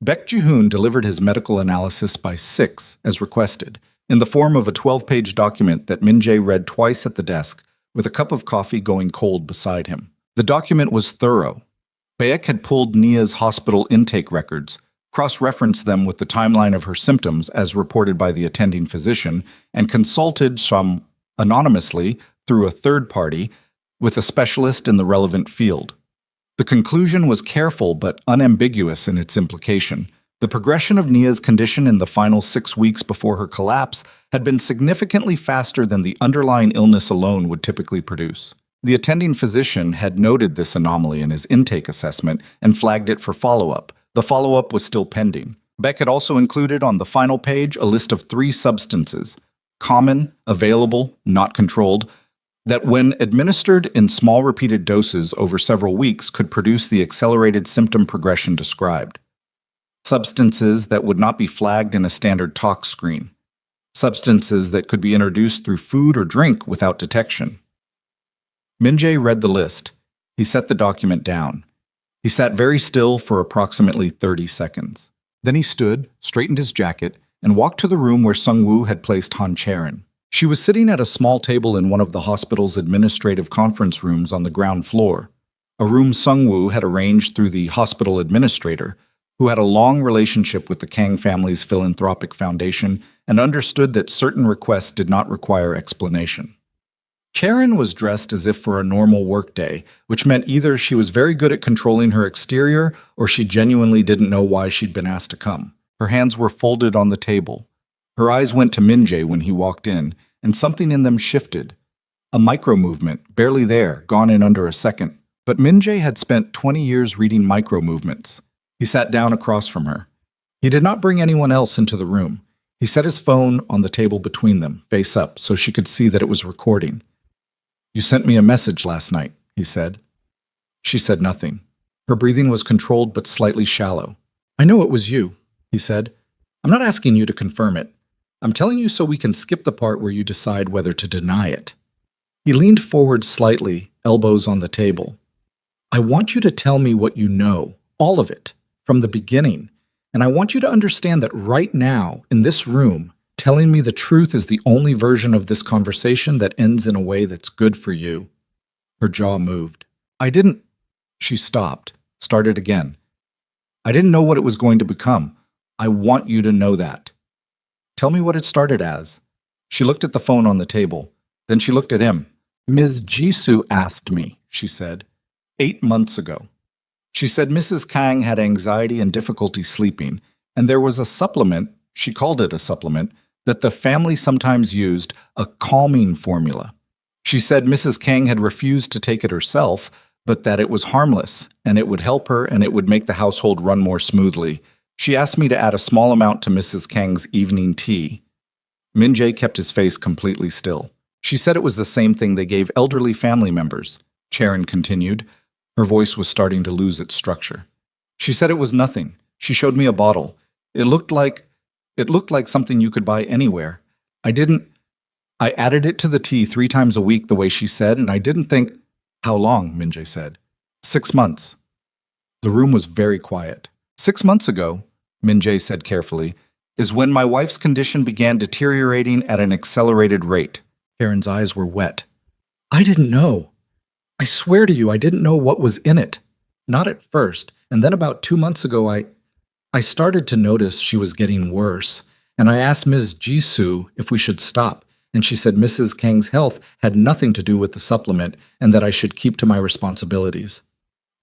Baek Ji-hoon delivered his medical analysis by 6, as requested, in the form of a 12-page document that Min Jae read twice at the desk, with a cup of coffee going cold beside him. The document was thorough. Baek had pulled Nia's hospital intake records, cross-referenced them with the timeline of her symptoms as reported by the attending physician, and consulted some anonymously through a third party with a specialist in the relevant field. The conclusion was careful but unambiguous in its implication. The progression of Nia's condition in the final 6 weeks before her collapse had been significantly faster than the underlying illness alone would typically produce. The attending physician had noted this anomaly in his intake assessment and flagged it for follow-up. The follow-up was still pending. Beck had also included on the final page a list of 3 substances, common, available, not controlled, that when administered in small repeated doses over several weeks could produce the accelerated symptom progression described. Substances that would not be flagged in a standard tox screen. Substances that could be introduced through food or drink without detection. Min-jae read the list. He set the document down. He sat very still for approximately 30 seconds. Then he stood, straightened his jacket, and walked to the room where Sung-woo had placed Han Charon. She was sitting at a small table in one of the hospital's administrative conference rooms on the ground floor, a room Sung-woo had arranged through the hospital administrator, who had a long relationship with the Kang family's philanthropic foundation and understood that certain requests did not require explanation. Karen was dressed as if for a normal workday, which meant either she was very good at controlling her exterior or she genuinely didn't know why she'd been asked to come. Her hands were folded on the table. Her eyes went to Min-jae when he walked in, and something in them shifted. A micro-movement, barely there, gone in under a second. But Min-jae had spent 20 years reading micro-movements. He sat down across from her. He did not bring anyone else into the room. He set his phone on the table between them, face up, so she could see that it was recording. "You sent me a message last night," he said. She said nothing. Her breathing was controlled but slightly shallow. "I know it was you," he said. "I'm not asking you to confirm it. I'm telling you so we can skip the part where you decide whether to deny it." He leaned forward slightly, elbows on the table. "I want you to tell me what you know, all of it, from the beginning. And I want you to understand that right now, in this room, telling me the truth is the only version of this conversation that ends in a way that's good for you." Her jaw moved. "I didn't—" She stopped, started again. "I didn't know what it was going to become. I want you to know that. Tell me what it started as." She looked at the phone on the table. Then she looked at him. "Ms. Jisoo asked me," she said, 8 months ago. She said Mrs. Kang had anxiety and difficulty sleeping, and there was a supplement, she called it a supplement, that the family sometimes used, a calming formula. She said Mrs. Kang had refused to take it herself, but that it was harmless, and it would help her and it would make the household run more smoothly. She asked me to add a small amount to Mrs. Kang's evening tea. Min-jae kept his face completely still. She said it was the same thing they gave elderly family members. Charon continued. Her voice was starting to lose its structure. She said it was nothing. She showed me a bottle. It looked like something you could buy anywhere. I added it to the tea 3 times a week the way she said, and I didn't think— "How long?" Min-jae said. 6 months. The room was very quiet. 6 months ago, Min-jae said carefully, is when my wife's condition began deteriorating at an accelerated rate. Karen's eyes were wet. "I didn't know. I swear to you, I didn't know what was in it. Not at first, and then about 2 months ago I started to notice she was getting worse, and I asked Ms. Jisoo if we should stop, and she said Mrs. Kang's health had nothing to do with the supplement and that I should keep to my responsibilities."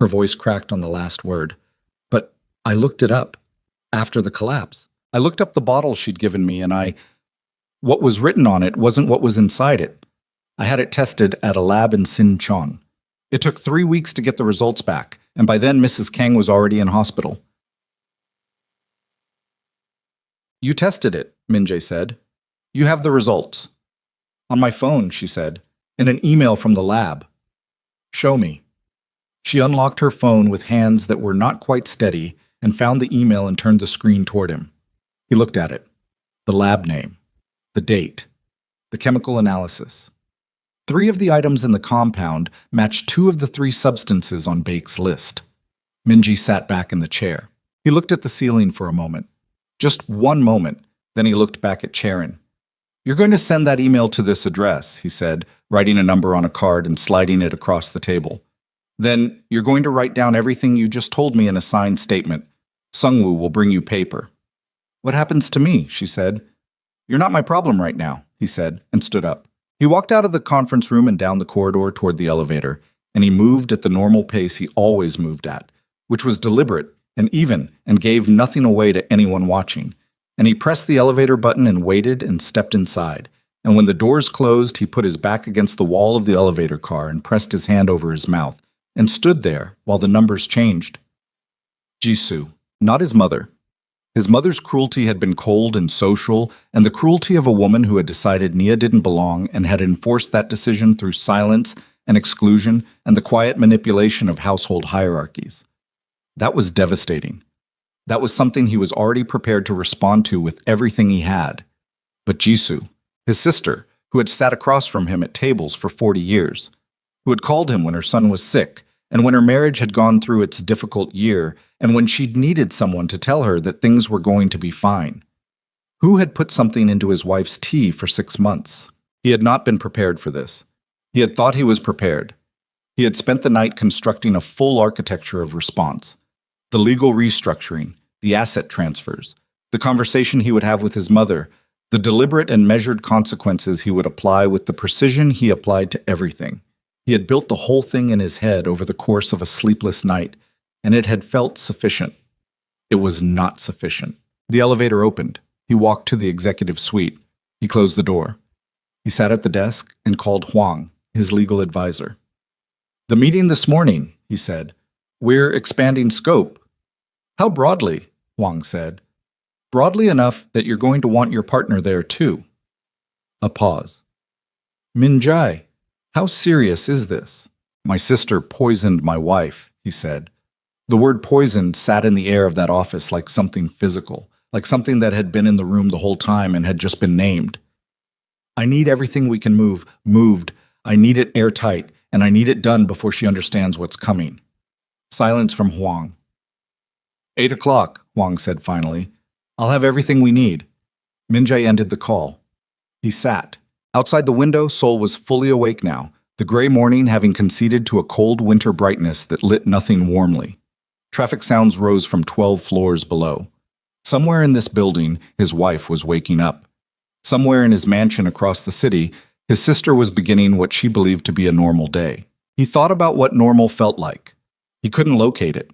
Her voice cracked on the last word. "But I looked it up after the collapse. I looked up the bottle she'd given me, and what was written on it wasn't what was inside it. I had it tested at a lab in Sinchon. It took 3 weeks to get the results back, and by then Mrs. Kang was already in hospital." "You tested it," Min-jae said. "You have the results." "On my phone," she said, "in an email from the lab." "Show me." She unlocked her phone with hands that were not quite steady and found the email and turned the screen toward him. He looked at it. The lab name, the date, the chemical analysis. 3 of the items in the compound matched 2 of the 3 substances on Baek's list. Min-jae sat back in the chair. He looked at the ceiling for a moment. Just 1 moment, then he looked back at Charon. "You're going to send that email to this address," he said, writing a number on a card and sliding it across the table. "Then you're going to write down everything you just told me in a signed statement. Sung-woo will bring you paper." "What happens to me?" she said. "You're not my problem right now," he said, and stood up. He walked out of the conference room and down the corridor toward the elevator, and he moved at the normal pace he always moved at, which was deliberate and even and gave nothing away to anyone watching. And he pressed the elevator button and waited and stepped inside. And when the doors closed, he put his back against the wall of the elevator car and pressed his hand over his mouth and stood there while the numbers changed. Jisoo, not his mother. His mother's cruelty had been cold and social, and the cruelty of a woman who had decided Nia didn't belong and had enforced that decision through silence and exclusion and the quiet manipulation of household hierarchies. That was devastating. That was something he was already prepared to respond to with everything he had. But Jisoo, his sister, who had sat across from him at tables for 40 years, who had called him when her son was sick, and when her marriage had gone through its difficult year, and when she'd needed someone to tell her that things were going to be fine. Who had put something into his wife's tea for 6 months? He had not been prepared for this. He had thought he was prepared. He had spent the night constructing a full architecture of response. The legal restructuring, the asset transfers, the conversation he would have with his mother, the deliberate and measured consequences he would apply with the precision he applied to everything. He had built the whole thing in his head over the course of a sleepless night, and it had felt sufficient. It was not sufficient. The elevator opened. He walked to the executive suite. He closed the door. He sat at the desk and called Huang, his legal advisor. "The meeting this morning," he said. "We're expanding scope." "How broadly?" Huang said. "Broadly enough that you're going to want your partner there too." A pause. "Min-jae, how serious is this?" "My sister poisoned my wife," he said. The word poisoned sat in the air of that office like something physical, like something that had been in the room the whole time and had just been named. "I need everything we can move, moved. I need it airtight, and I need it done before she understands what's coming." Silence from Huang. 8 o'clock, Huang said finally. "I'll have everything we need." Min-jae ended the call. He sat. Outside the window, Seoul was fully awake now, the gray morning having conceded to a cold winter brightness that lit nothing warmly. Traffic sounds rose from 12 floors below. Somewhere in this building, his wife was waking up. Somewhere in his mansion across the city, his sister was beginning what she believed to be a normal day. He thought about what normal felt like. He couldn't locate it.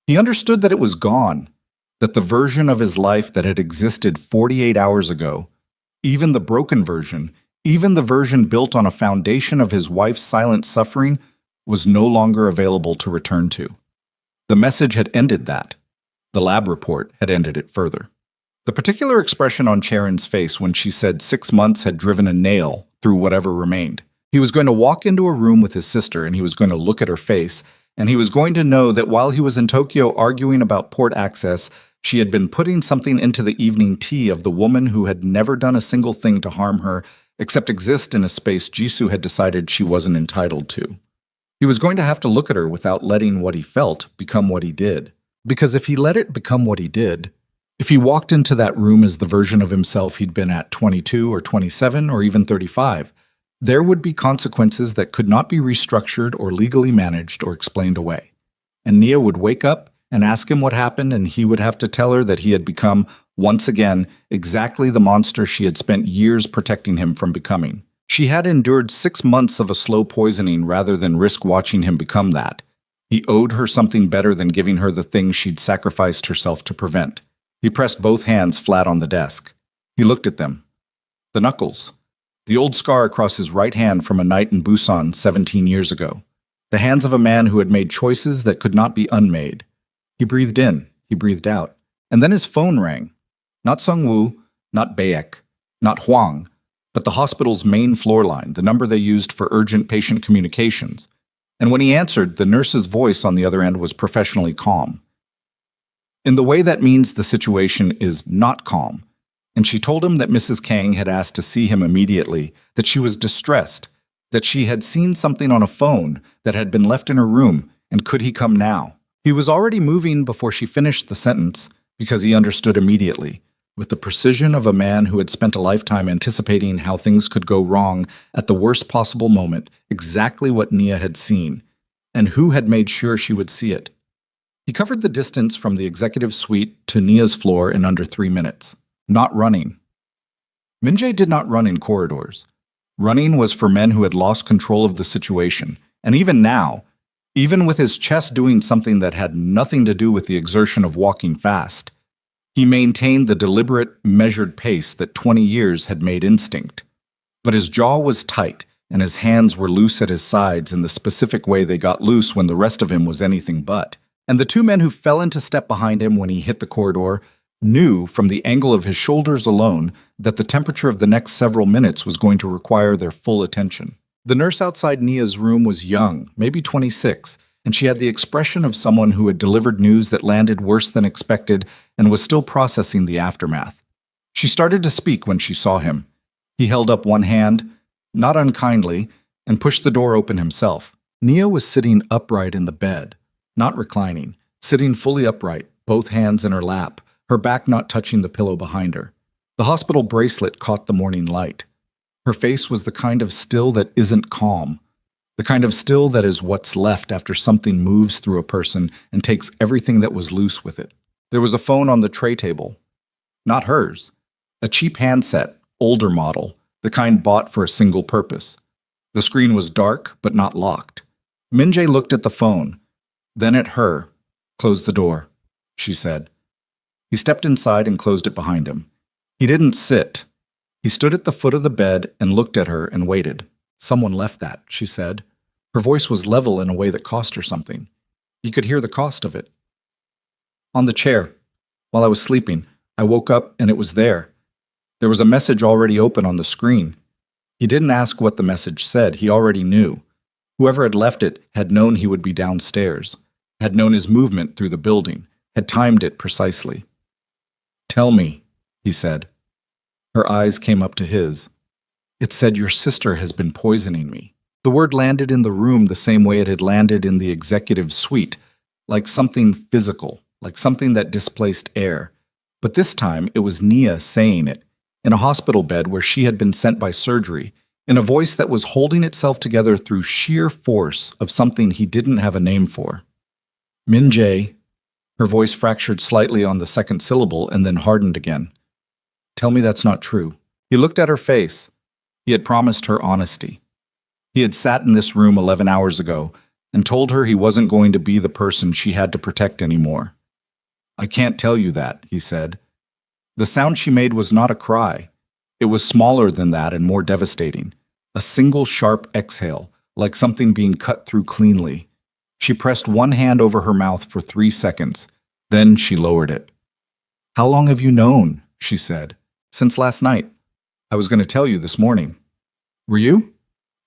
He understood that it was gone, that the version of his life that had existed 48 hours ago, even the broken version, even the version built on a foundation of his wife's silent suffering, was no longer available to return to. The message had ended that. The lab report had ended it further. The particular expression on Charon's face when she said 6 months had driven a nail through whatever remained. He was going to walk into a room with his sister and he was going to look at her face, and he was going to know that while he was in Tokyo arguing about port access, she had been putting something into the evening tea of the woman who had never done a single thing to harm her except exist in a space Jisoo had decided she wasn't entitled to. He was going to have to look at her without letting what he felt become what he did. Because if he let it become what he did, if he walked into that room as the version of himself he'd been at 22 or 27 or even 35, there would be consequences that could not be restructured or legally managed or explained away. And Nia would wake up and ask him what happened, and he would have to tell her that he had become, once again, exactly the monster she had spent years protecting him from becoming. She had endured 6 months of a slow poisoning rather than risk watching him become that. He owed her something better than giving her the thing she'd sacrificed herself to prevent. He pressed both hands flat on the desk. He looked at them. The knuckles. The old scar across his right hand from a night in Busan 17 years ago. The hands of a man who had made choices that could not be unmade. He breathed in, he breathed out. And then his phone rang. Not Sung-woo, not Baek, not Huang, but the hospital's main floor line, the number they used for urgent patient communications. And when he answered, the nurse's voice on the other end was professionally calm. In the way that means the situation is not calm. And she told him that Mrs. Kang had asked to see him immediately, that she was distressed, that she had seen something on a phone that had been left in her room, and could he come now? He was already moving before she finished the sentence, because he understood immediately, with the precision of a man who had spent a lifetime anticipating how things could go wrong at the worst possible moment, exactly what Nia had seen, and who had made sure she would see it. He covered the distance from the executive suite to Nia's floor in under 3 minutes. Not running. Min-jae did not run in corridors. Running was for men who had lost control of the situation, and even now, even with his chest doing something that had nothing to do with the exertion of walking fast, he maintained the deliberate, measured pace that 20 years had made instinct. But his jaw was tight, and his hands were loose at his sides in the specific way they got loose when the rest of him was anything but. And the 2 men who fell into step behind him when he hit the corridor, knew from the angle of his shoulders alone that the temperature of the next several minutes was going to require their full attention. The nurse outside Nia's room was young, maybe 26, and she had the expression of someone who had delivered news that landed worse than expected and was still processing the aftermath. She started to speak when she saw him. He held up one hand, not unkindly, and pushed the door open himself. Nia was sitting upright in the bed, not reclining, sitting fully upright, both hands in her lap, her back not touching the pillow behind her. The hospital bracelet caught the morning light. Her face was the kind of still that isn't calm, the kind of still that is what's left after something moves through a person and takes everything that was loose with it. There was a phone on the tray table. Not hers. A cheap handset, older model, the kind bought for a single purpose. The screen was dark, but not locked. Min-jae looked at the phone, then at her. "Close the door," she said. He stepped inside and closed it behind him. He didn't sit. He stood at the foot of the bed and looked at her and waited. "Someone left that," she said. Her voice was level in a way that cost her something. He could hear the cost of it. "On the chair. While I was sleeping, I woke up and it was there. There was a message already open on the screen." He didn't ask what the message said. He already knew. Whoever had left it had known he would be downstairs, had known his movement through the building, had timed it precisely. "Tell me," he said. Her eyes came up to his. "It said your sister has been poisoning me." The word landed in the room the same way it had landed in the executive suite, like something physical, like something that displaced air. But this time it was Nia saying it, in a hospital bed where she had been sent by surgery, in a voice that was holding itself together through sheer force of something he didn't have a name for. "Min-jae," her voice fractured slightly on the second syllable and then hardened again. "Tell me that's not true." He looked at her face. He had promised her honesty. He had sat in this room 11 hours ago and told her he wasn't going to be the person she had to protect anymore. "I can't tell you that," he said. The sound she made was not a cry. It was smaller than that and more devastating. A single sharp exhale, like something being cut through cleanly. She pressed one hand over her mouth for 3 seconds. Then she lowered it. "How long have you known?" she said. "Since last night. I was going to tell you this morning." "Were you?"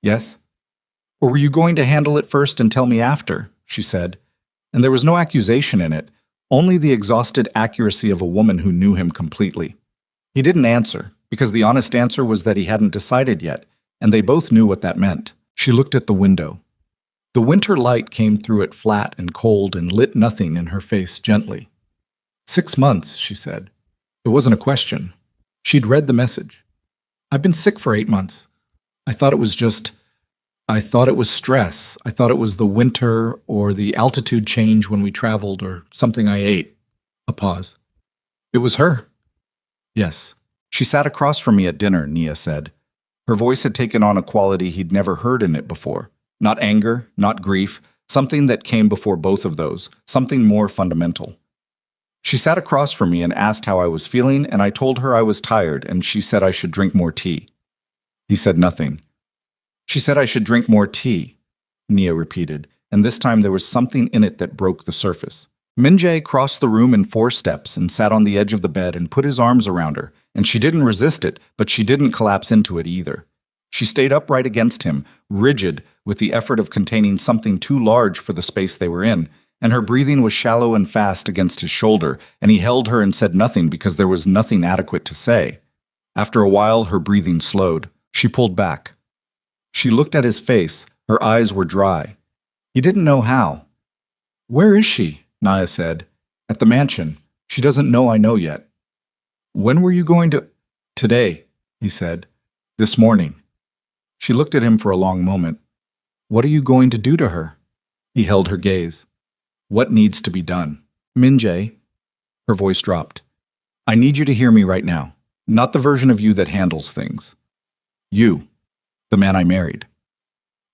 "Yes." "Or were you going to handle it first and tell me after?" she said. And there was no accusation in it, only the exhausted accuracy of a woman who knew him completely. He didn't answer, because the honest answer was that he hadn't decided yet, and they both knew what that meant. She looked at the window. The winter light came through it flat and cold and lit nothing in her face gently. 6 months, she said. It wasn't a question. She'd read the message. "I've been sick for 8 months. I thought it was stress. I thought it was the winter or the altitude change when we traveled or something I ate." A pause. "It was her." "Yes." "She sat across from me at dinner," Nia said. Her voice had taken on a quality he'd never heard in it before. Not anger, not grief, something that came before both of those, something more fundamental. "She sat across from me and asked how I was feeling, and I told her I was tired, and she said I should drink more tea." He said nothing. "She said I should drink more tea," Nia repeated, and this time there was something in it that broke the surface. Min-jae crossed the room in 4 steps and sat on the edge of the bed and put his arms around her, and she didn't resist it, but she didn't collapse into it either. She stayed upright against him, rigid with the effort of containing something too large for the space they were in, and her breathing was shallow and fast against his shoulder, and he held her and said nothing because there was nothing adequate to say. After a while, her breathing slowed. She pulled back. She looked at his face. Her eyes were dry. He didn't know how. "Where is she?" Nia said. "At the mansion. She doesn't know I know yet." "When were you going to—" "Today," he said. "This morning." She looked at him for a long moment. "What are you going to do to her?" He held her gaze. "What needs to be done?" "Min-jae," her voice dropped. "I need you to hear me right now. Not the version of you that handles things. You. The man I married."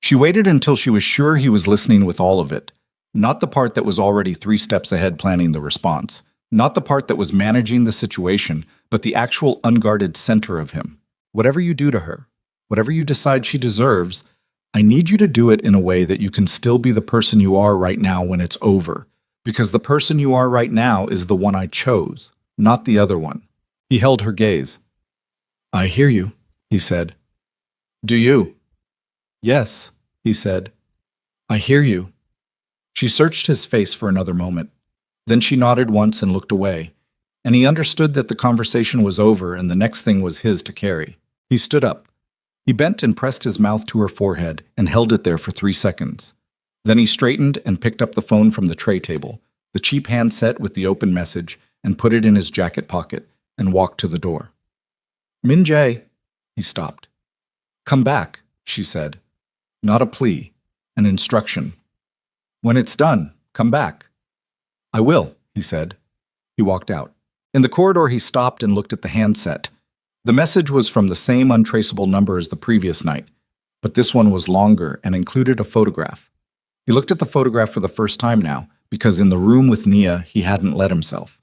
She waited until she was sure he was listening with all of it. Not the part that was already 3 steps ahead planning the response. Not the part that was managing the situation, but the actual unguarded center of him. "Whatever you do to her, whatever you decide she deserves, I need you to do it in a way that you can still be the person you are right now when it's over. Because the person you are right now is the one I chose. not the other one. He held her gaze. "I hear you," he said. "Do you?" "Yes," he said. "I hear you." She searched his face for another moment. Then she nodded once and looked away, and he understood that the conversation was over and the next thing was his to carry. He stood up. He bent and pressed his mouth to her forehead and held it there for 3 seconds. Then he straightened and picked up the phone from the tray table, the cheap handset with the open message, and put it in his jacket pocket and walked to the door. "Min Jae," he stopped. "Come back," she said. Not a plea, an instruction. "When it's done, come back." "I will," he said. He walked out. In the corridor, he stopped and looked at the handset. The message was from the same untraceable number as the previous night, but this one was longer and included a photograph. He looked at the photograph for the first time now, because in the room with Nia, he hadn't let himself.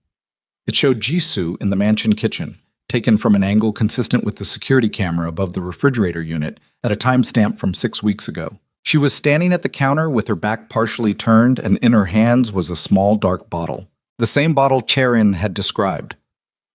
It showed Jisoo in the mansion kitchen, taken from an angle consistent with the security camera above the refrigerator unit at a timestamp from 6 weeks ago. She was standing at the counter with her back partially turned, and in her hands was a small dark bottle. The same bottle Cherin had described.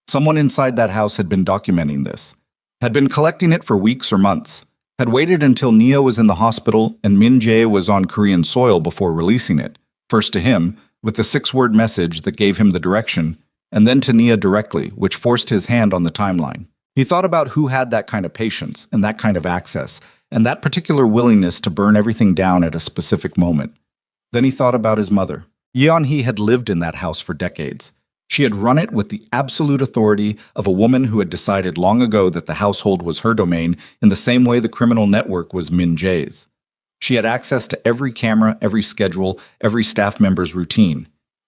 Someone inside that house had been documenting this, had been collecting it for weeks or months, had waited until Nia was in the hospital and Min Jae was on Korean soil before releasing it, first to him, with the 6-word message that gave him the direction, and then to Nia directly, which forced his hand on the timeline. He thought about who had that kind of patience and that kind of access, and that particular willingness to burn everything down at a specific moment. Then he thought about his mother. Yeon-hee had lived in that house for decades. She had run it with the absolute authority of a woman who had decided long ago that the household was her domain in the same way the criminal network was Min Jae's. She had access to every camera, every schedule, every staff member's routine.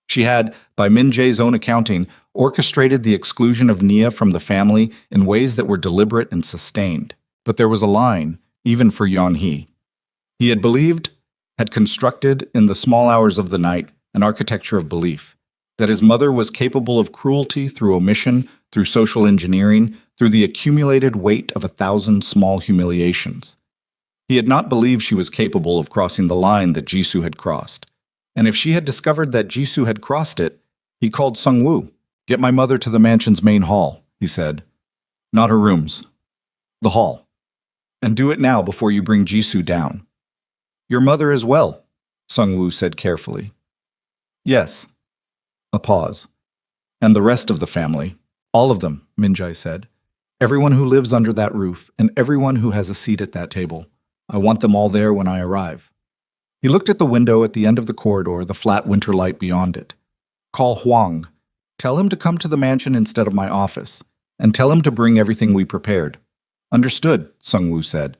She had, by Min Jae's own accounting, orchestrated the exclusion of Nia from the family in ways that were deliberate and sustained. But there was a line, even for Yeon-hee. He had believed, had constructed in the small hours of the night, an architecture of belief, that his mother was capable of cruelty through omission, through social engineering, through the accumulated weight of 1,000 small humiliations. He had not believed she was capable of crossing the line that Jisoo had crossed. And if she had discovered that Jisoo had crossed it, he called Sung-woo. "Get my mother to the mansion's main hall," he said. "Not her rooms. The hall. And do it now before you bring Jisoo down." "Your mother as well," Sung-woo said carefully. "Yes." A pause. "And the rest of the family. All of them," Min Jae said. "Everyone who lives under that roof, and everyone who has a seat at that table. I want them all there when I arrive." He looked at the window at the end of the corridor, the flat winter light beyond it. "Call Hwang. Tell him to come to the mansion instead of my office, and tell him to bring everything we prepared." "Understood," Sung-woo said.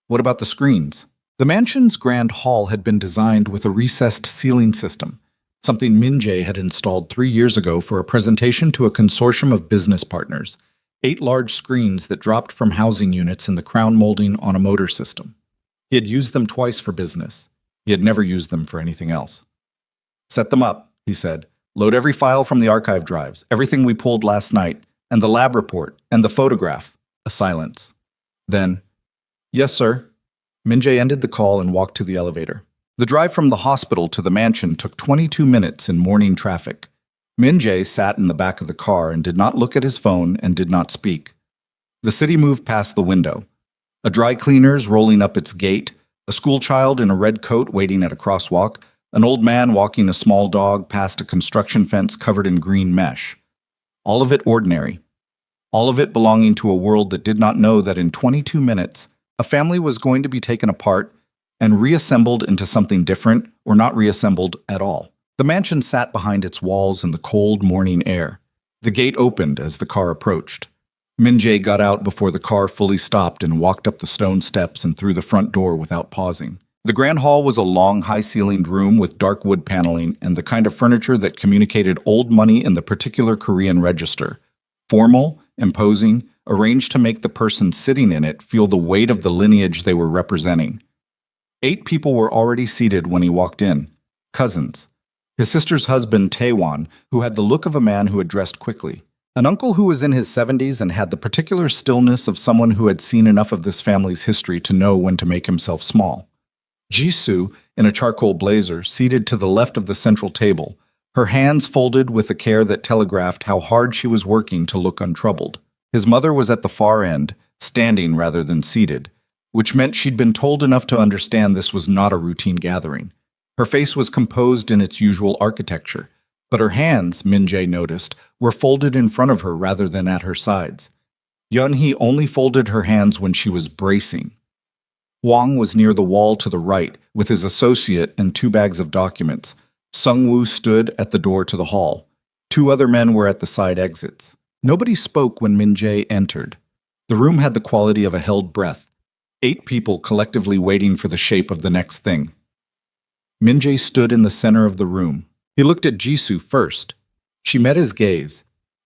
"What about the screens?" The mansion's grand hall had been designed with a recessed ceiling system, something Min Jae had installed 3 years ago for a presentation to a consortium of business partners, 8 large screens that dropped from housing units in the crown molding on a motor system. He had used them twice for business. He had never used them for anything else. "Set them up," he said. "Load every file from the archive drives, everything we pulled last night, and the lab report, and the photograph." A silence. Then, "Yes, sir." Min Jae ended the call and walked to the elevator. The drive from the hospital to the mansion took 22 minutes in morning traffic. Min Jae sat in the back of the car and did not look at his phone and did not speak. The city moved past the window. A dry cleaner's rolling up its gate, a schoolchild in a red coat waiting at a crosswalk, an old man walking a small dog past a construction fence covered in green mesh. All of it ordinary. All of it belonging to a world that did not know that in 22 minutes, a family was going to be taken apart and reassembled into something different or not reassembled at all. The mansion sat behind its walls in the cold morning air. The gate opened as the car approached. Min Jae got out before the car fully stopped and walked up the stone steps and through the front door without pausing. The grand hall was a long, high-ceilinged room with dark wood paneling and the kind of furniture that communicated old money in the particular Korean register. Formal, imposing, arranged to make the person sitting in it feel the weight of the lineage they were representing. 8 people were already seated when he walked in. Cousins. His sister's husband, Taewon, who had the look of a man who had dressed quickly. An uncle who was in his 70s and had the particular stillness of someone who had seen enough of this family's history to know when to make himself small. Jisoo, in a charcoal blazer, seated to the left of the central table, her hands folded with a care that telegraphed how hard she was working to look untroubled. His mother was at the far end, standing rather than seated, which meant she'd been told enough to understand this was not a routine gathering. Her face was composed in its usual architecture, but her hands, Min-jae noticed, were folded in front of her rather than at her sides. Yeon-hee only folded her hands when she was bracing. Hwang was near the wall to the right, with his associate and 2 bags of documents. Sung-woo stood at the door to the hall. 2 other men were at the side exits. Nobody spoke when Min-jae entered. The room had the quality of a held breath. 8 people collectively waiting for the shape of the next thing. Min-jae stood in the center of the room. He looked at Jisoo first. She met his gaze.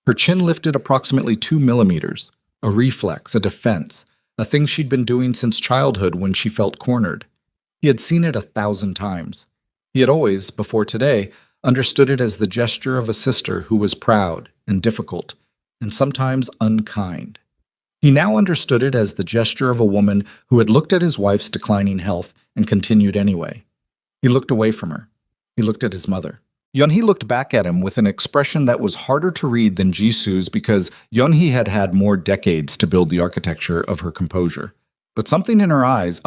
Her chin lifted approximately 2 millimeters. A reflex, a defense, a thing she'd been doing since childhood when she felt cornered. He had seen it 1,000 times. He had always, before today, understood it as the gesture of a sister who was proud and difficult, and sometimes unkind. He now understood it as the gesture of a woman who had looked at his wife's declining health and continued anyway. He looked away from her. He looked at his mother. Yeon-hee looked back at him with an expression that was harder to read than Jisoo's because Yeon-hee had had more decades to build the architecture of her composure. But something in her eyes,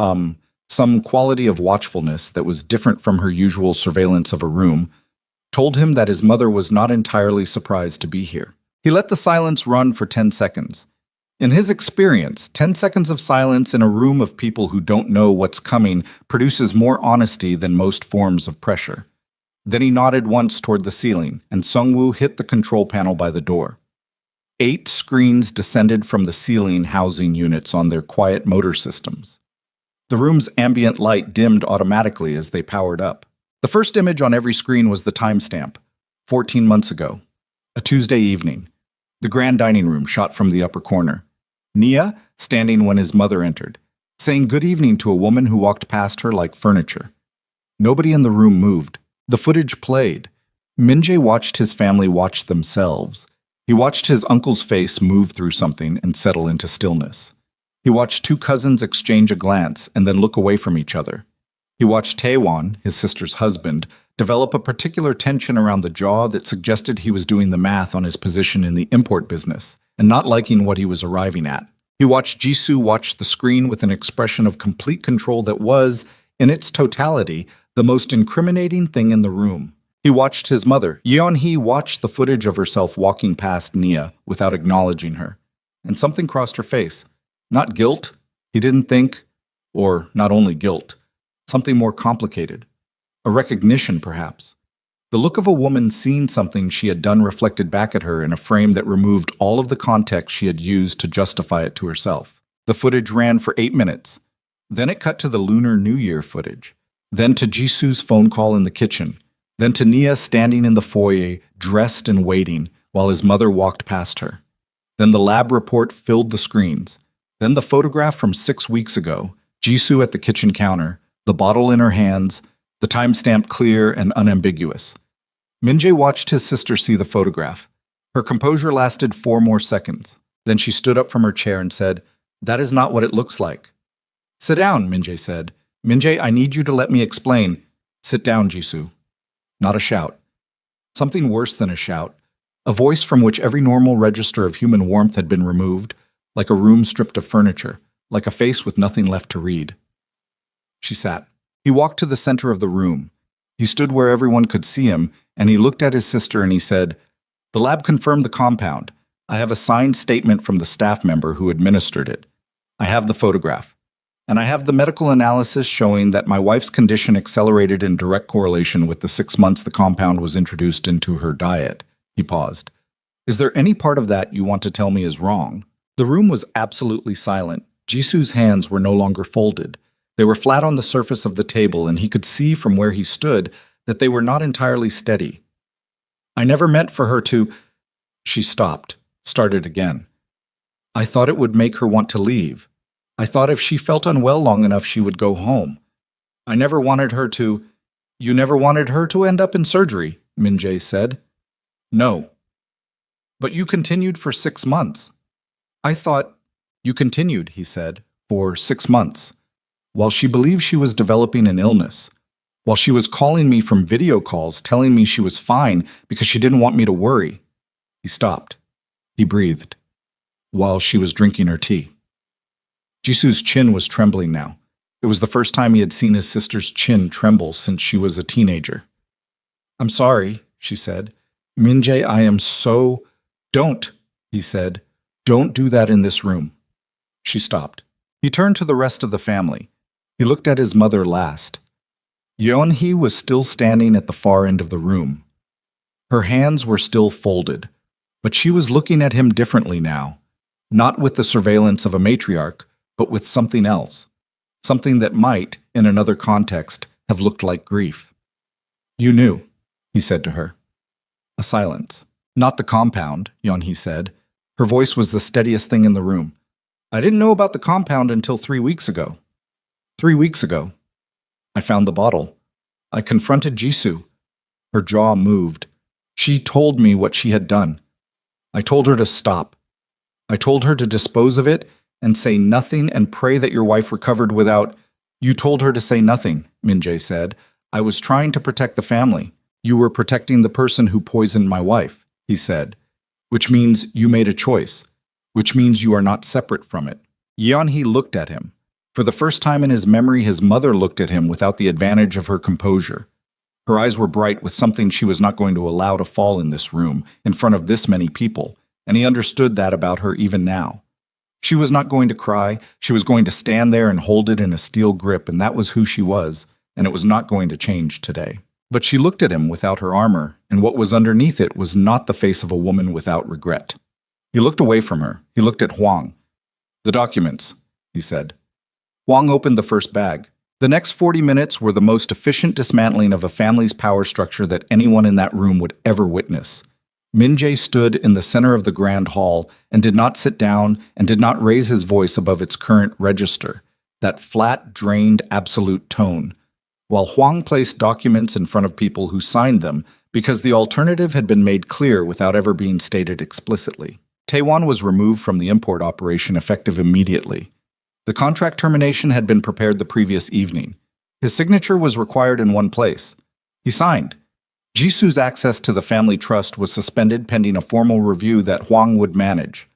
some quality of watchfulness that was different from her usual surveillance of a room, told him that his mother was not entirely surprised to be here. He let the silence run for 10 seconds. In his experience, 10 seconds of silence in a room of people who don't know what's coming produces more honesty than most forms of pressure. Then he nodded once toward the ceiling, and Sung-woo hit the control panel by the door. 8 screens descended from the ceiling housing units on their quiet motor systems. The room's ambient light dimmed automatically as they powered up. The first image on every screen was the timestamp, 14 months ago, a Tuesday evening. The grand dining room shot from the upper corner. Nia, standing when his mother entered, saying good evening to a woman who walked past her like furniture. Nobody in the room moved. The footage played. Min-jae watched his family watch themselves. He watched his uncle's face move through something and settle into stillness. He watched 2 cousins exchange a glance and then look away from each other. He watched Taewon, his sister's husband, develop a particular tension around the jaw that suggested he was doing the math on his position in the import business and not liking what he was arriving at. He watched Jisoo watch the screen with an expression of complete control that was, in its totality, the most incriminating thing in the room. He watched his mother. Yeon-hee watched the footage of herself walking past Nia without acknowledging her. And something crossed her face. Not guilt, he didn't think, or not only guilt. Something more complicated. A recognition, perhaps. The look of a woman seeing something she had done reflected back at her in a frame that removed all of the context she had used to justify it to herself. The footage ran for 8 minutes. Then it cut to the Lunar New Year footage. Then to Jisoo's phone call in the kitchen. Then to Nia standing in the foyer, dressed and waiting, while his mother walked past her. Then the lab report filled the screens. Then the photograph from 6 weeks ago, Jisoo at the kitchen counter, the bottle in her hands, the timestamp clear and unambiguous. Min-jae watched his sister see the photograph. Her composure lasted 4 more seconds. Then she stood up from her chair and said, "That is not what it looks like." "Sit down," Min-jae said. "Min-jae, I need you to let me explain." "Sit down, Jisoo." Not a shout. Something worse than a shout. A voice from which every normal register of human warmth had been removed, like a room stripped of furniture, like a face with nothing left to read. She sat. He walked to the center of the room. He stood where everyone could see him, and he looked at his sister and he said, "The lab confirmed the compound. I have a signed statement from the staff member who administered it. I have the photograph. And I have the medical analysis showing that my wife's condition accelerated in direct correlation with the 6 months the compound was introduced into her diet." He paused. "Is there any part of that you want to tell me is wrong?" The room was absolutely silent. Jisoo's hands were no longer folded. They were flat on the surface of the table, and he could see from where he stood that they were not entirely steady. "I never meant for her to—" She stopped, started again. "I thought it would make her want to leave. I thought if she felt unwell long enough she would go home. I never wanted her to—" "You never wanted her to end up in surgery," Min-jae said. "No." "But you continued for 6 months." "I thought—" "You continued," he said, "for 6 months, while she believed she was developing an illness, while she was calling me from video calls telling me she was fine because she didn't want me to worry. He stopped. He breathed, while she was drinking her tea. Jisoo's chin was trembling now. It was the first time he had seen his sister's chin tremble since she was a teenager. "I'm sorry," she said. "Min-jae, I am so—" "Don't," he said. "Don't do that in this room." She stopped. He turned to the rest of the family. He looked at his mother last. Yeon-hee was still standing at the far end of the room. Her hands were still folded, but she was looking at him differently now, not with the surveillance of a matriarch, but with something else, something that might, in another context, have looked like grief. "You knew," he said to her. A silence. "Not the compound," Yeon-hee said. Her voice was the steadiest thing in the room. "I didn't know about the compound until 3 weeks ago. 3 weeks ago. I found the bottle. I confronted Jisoo." Her jaw moved. "She told me what she had done. I told her to stop. I told her to dispose of it and say nothing and pray that your wife recovered without—" "You told her to say nothing," Min-jae said. "I was trying to protect the family. You were protecting the person who poisoned my wife," he said. "Which means you made a choice. Which means you are not separate from it." Yeon-hee looked at him. For the first time in his memory, his mother looked at him without the advantage of her composure. Her eyes were bright with something she was not going to allow to fall in this room, in front of this many people, and he understood that about her even now. She was not going to cry, she was going to stand there and hold it in a steel grip, and that was who she was, and it was not going to change today. But she looked at him without her armor, and what was underneath it was not the face of a woman without regret. He looked away from her. He looked at Hwang. "The documents," he said. Hwang opened the first bag. The next 40 minutes were the most efficient dismantling of a family's power structure that anyone in that room would ever witness. Min-jae stood in the center of the grand hall and did not sit down and did not raise his voice above its current register, that flat, drained, absolute tone, while Hwang placed documents in front of people who signed them because the alternative had been made clear without ever being stated explicitly. Taewon was removed from the import operation effective immediately. The contract termination had been prepared the previous evening. His signature was required in one place. He signed. Jisoo's access to the family trust was suspended pending a formal review that Hwang would manage.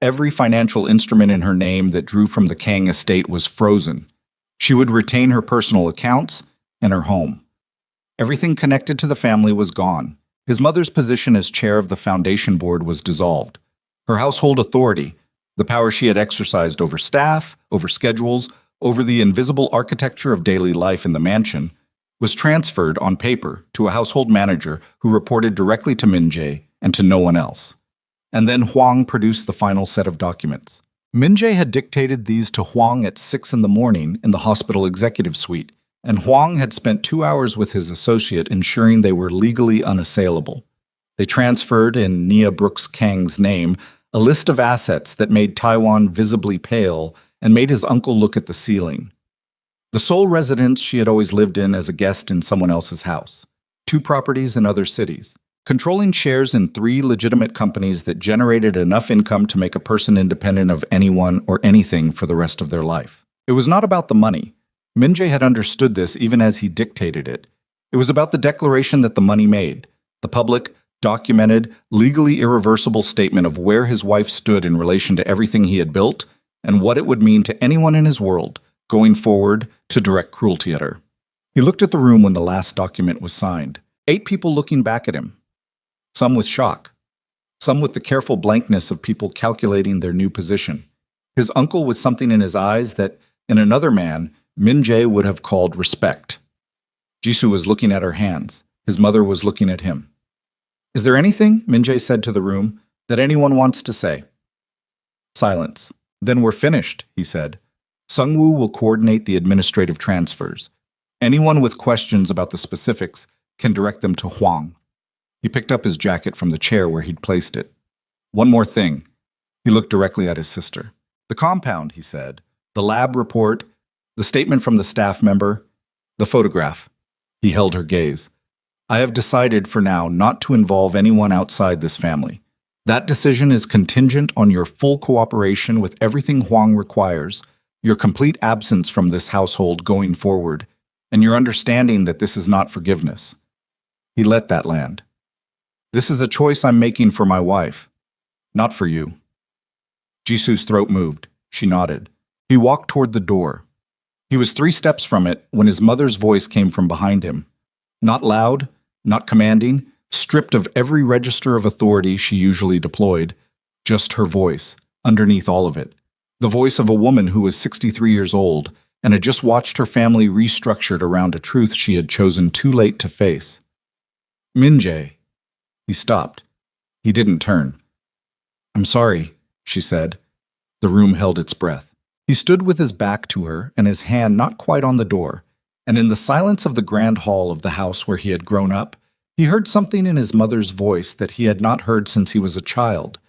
Every financial instrument in her name that drew from the Kang estate was frozen. She would retain her personal accounts and her home. Everything connected to the family was gone. His mother's position as chair of the foundation board was dissolved. Her household authority, the power she had exercised over staff, over schedules, over the invisible architecture of daily life in the mansion, was transferred on paper to a household manager who reported directly to Min-jae and to no one else. And then Hwang produced the final set of documents. Min-jae had dictated these to Hwang at 6 in the morning in the hospital executive suite, and Hwang had spent 2 hours with his associate ensuring they were legally unassailable. They transferred, in Nia Brooks Kang's name, a list of assets that made Taiwan visibly pale and made his uncle look at the ceiling. The sole residence she had always lived in as a guest in someone else's house. 2 properties in other cities. Controlling shares in 3 legitimate companies that generated enough income to make a person independent of anyone or anything for the rest of their life. It was not about the money. Min-jae had understood this even as he dictated it. It was about the declaration that the money made, the public, documented, legally irreversible statement of where his wife stood in relation to everything he had built and what it would mean to anyone in his world, going forward, to direct cruelty at her. He looked at the room when the last document was signed. 8 people looking back at him. Some with shock. Some with the careful blankness of people calculating their new position. His uncle with something in his eyes that, in another man, Min-jae would have called respect. Jisoo was looking at her hands. His mother was looking at him. "Is there anything," Min-jae said to the room, "that anyone wants to say?" Silence. "Then we're finished," he said. "Sungwoo will coordinate the administrative transfers. Anyone with questions about the specifics can direct them to Hwang." He picked up his jacket from the chair where he'd placed it. "One more thing." He looked directly at his sister. "The compound," he said. "The lab report, the statement from the staff member, the photograph." He held her gaze. "I have decided for now not to involve anyone outside this family. That decision is contingent on your full cooperation with everything Hwang requires, your complete absence from this household going forward, and you're understanding that this is not forgiveness. He let that land. This is a choice I'm making for my wife, not for you. Jisu's throat moved. She nodded. He walked toward the door. He was 3 steps from it when his mother's voice came from behind him. Not loud, not commanding, stripped of every register of authority she usually deployed, just her voice, underneath all of it. The voice of a woman who was 63 years old and had just watched her family restructured around a truth she had chosen too late to face. Min-jae. He stopped. He didn't turn. I'm sorry, she said. The room held its breath. He stood with his back to her and his hand not quite on the door, and in the silence of the grand hall of the house where he had grown up, he heard something in his mother's voice that he had not heard since he was a child.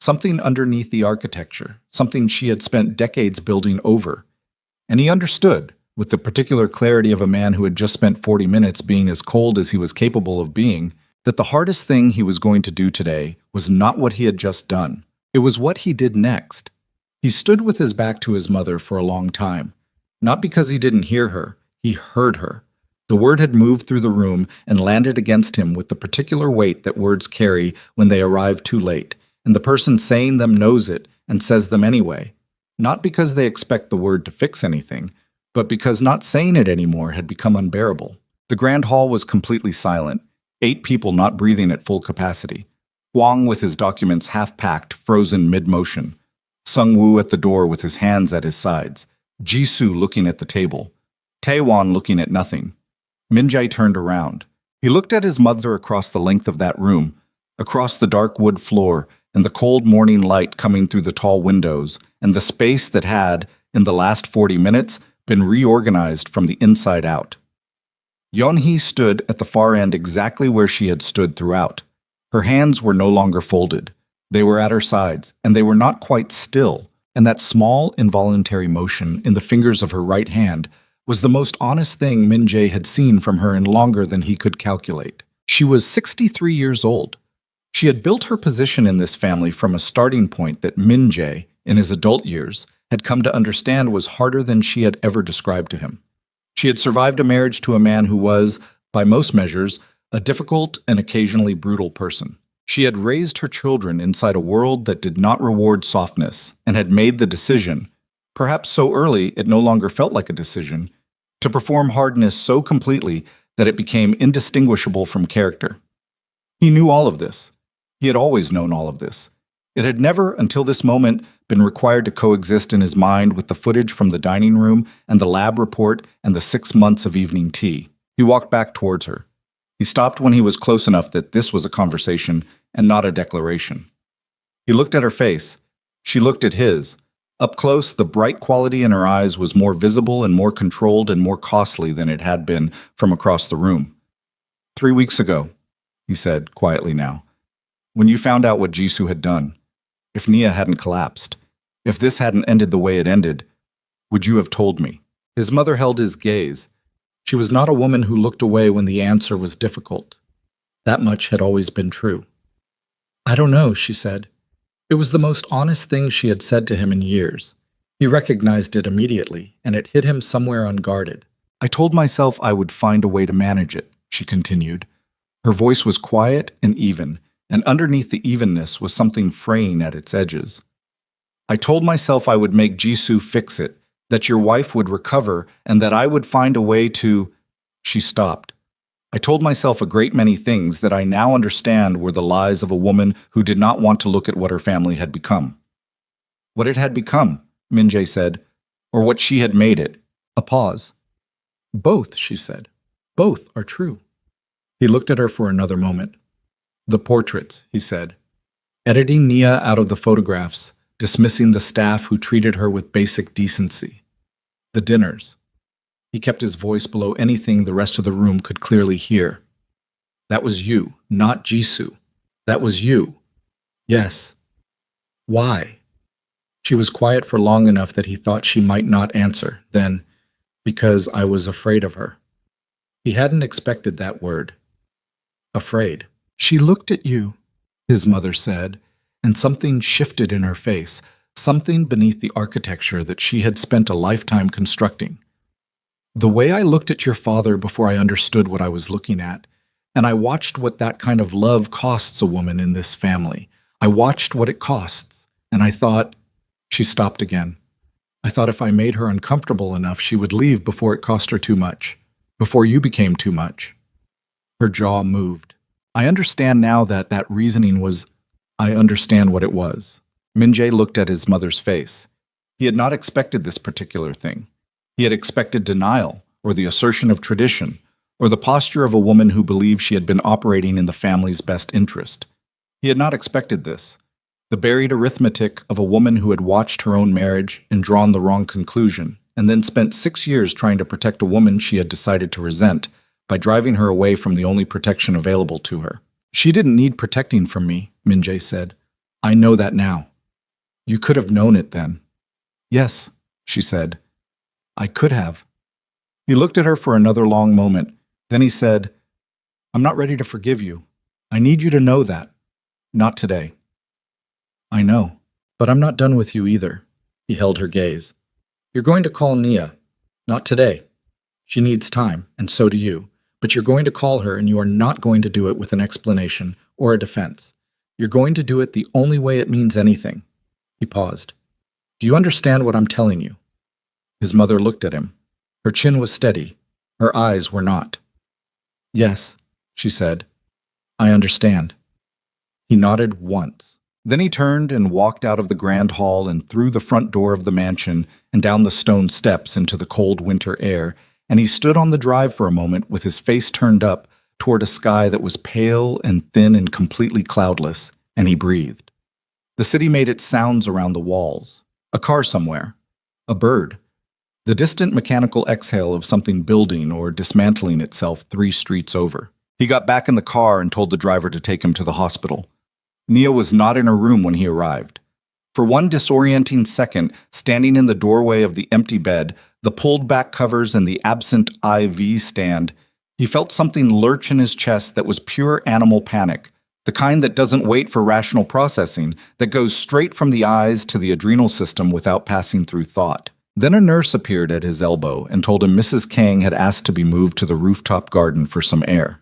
Something underneath the architecture, something she had spent decades building over. And he understood, with the particular clarity of a man who had just spent 40 minutes being as cold as he was capable of being, that the hardest thing he was going to do today was not what he had just done. It was what he did next. He stood with his back to his mother for a long time. Not because he didn't hear her, he heard her. The word had moved through the room and landed against him with the particular weight that words carry when they arrive too late, and the person saying them knows it and says them anyway. Not because they expect the word to fix anything, but because not saying it anymore had become unbearable. The grand hall was completely silent, 8 people not breathing at full capacity. Huang with his documents half-packed, frozen mid-motion. Sung-woo at the door with his hands at his sides. Jisoo looking at the table. Taewon looking at nothing. Min-jae turned around. He looked at his mother across the length of that room, across the dark wood floor, and the cold morning light coming through the tall windows, and the space that had, in the last 40 minutes, been reorganized from the inside out. Yeon-hee stood at the far end exactly where she had stood throughout. Her hands were no longer folded. They were at her sides, and they were not quite still, and that small, involuntary motion in the fingers of her right hand was the most honest thing Min-jae had seen from her in longer than he could calculate. She was 63 years old. She had built her position in this family from a starting point that Min-jae, in his adult years, had come to understand was harder than she had ever described to him. She had survived a marriage to a man who was, by most measures, a difficult and occasionally brutal person. She had raised her children inside a world that did not reward softness and had made the decision, perhaps so early it no longer felt like a decision, to perform hardness so completely that it became indistinguishable from character. He knew all of this. He had always known all of this. It had never, until this moment, been required to coexist in his mind with the footage from the dining room and the lab report and the 6 months of evening tea. He walked back towards her. He stopped when he was close enough that this was a conversation and not a declaration. He looked at her face. She looked at his. Up close, the bright quality in her eyes was more visible and more controlled and more costly than it had been from across the room. 3 weeks ago, he said, quietly now, when you found out what Jisoo had done, if Nia hadn't collapsed, if this hadn't ended the way it ended, would you have told me? His mother held his gaze. She was not a woman who looked away when the answer was difficult. That much had always been true. I don't know, she said. It was the most honest thing she had said to him in years. He recognized it immediately, and it hit him somewhere unguarded. I told myself I would find a way to manage it, she continued. Her voice was quiet and even, and underneath the evenness was something fraying at its edges. I told myself I would make Jisoo fix it, that your wife would recover, and that I would find a way to... She stopped. I told myself a great many things that I now understand were the lies of a woman who did not want to look at what her family had become. What it had become, Min-jae said, or what she had made it. A pause. Both, she said. Both are true. He looked at her for another moment. The portraits, he said. Editing Nia out of the photographs, dismissing the staff who treated her with basic decency. The dinners. He kept his voice below anything the rest of the room could clearly hear. That was you, not Jisoo. That was you. Yes. Why? She was quiet for long enough that he thought she might not answer. Then, because I was afraid of her. He hadn't expected that word. Afraid. She looked at you, his mother said, and something shifted in her face, something beneath the architecture that she had spent a lifetime constructing. The way I looked at your father before I understood what I was looking at, and I watched what that kind of love costs a woman in this family. I watched what it costs, and I thought, she stopped again. I thought if I made her uncomfortable enough, she would leave before it cost her too much, before you became too much. Her jaw moved. I understand now that that reasoning was, I understand what it was. Min-jae looked at his mother's face. He had not expected this particular thing. He had expected denial, or the assertion of tradition, or the posture of a woman who believed she had been operating in the family's best interest. He had not expected this. The buried arithmetic of a woman who had watched her own marriage and drawn the wrong conclusion, and then spent 6 years trying to protect a woman she had decided to resent by driving her away from the only protection available to her. She didn't need protecting from me, Min-jae said. I know that now. You could have known it then. Yes, she said. I could have. He looked at her for another long moment. Then he said, I'm not ready to forgive you. I need you to know that. Not today. I know, but I'm not done with you either. He held her gaze. You're going to call Nia. Not today. She needs time, and so do you. But you're going to call her, and you are not going to do it with an explanation or a defense. You're going to do it the only way it means anything. He paused. Do you understand what I'm telling you? His mother looked at him. Her chin was steady. Her eyes were not. Yes, she said. I understand. He nodded once. Then he turned and walked out of the grand hall and through the front door of the mansion and down the stone steps into the cold winter air, and he stood on the drive for a moment with his face turned up toward a sky that was pale and thin and completely cloudless, and he breathed. The city made its sounds around the walls. A car somewhere. A bird. The distant mechanical exhale of something building or dismantling itself 3 streets over. He got back in the car and told the driver to take him to the hospital. Nia was not in her room when he arrived. For one disorienting second, standing in the doorway of the empty bed, the pulled-back covers and the absent IV stand, he felt something lurch in his chest that was pure animal panic, the kind that doesn't wait for rational processing, that goes straight from the eyes to the adrenal system without passing through thought. Then a nurse appeared at his elbow and told him Mrs. Kang had asked to be moved to the rooftop garden for some air.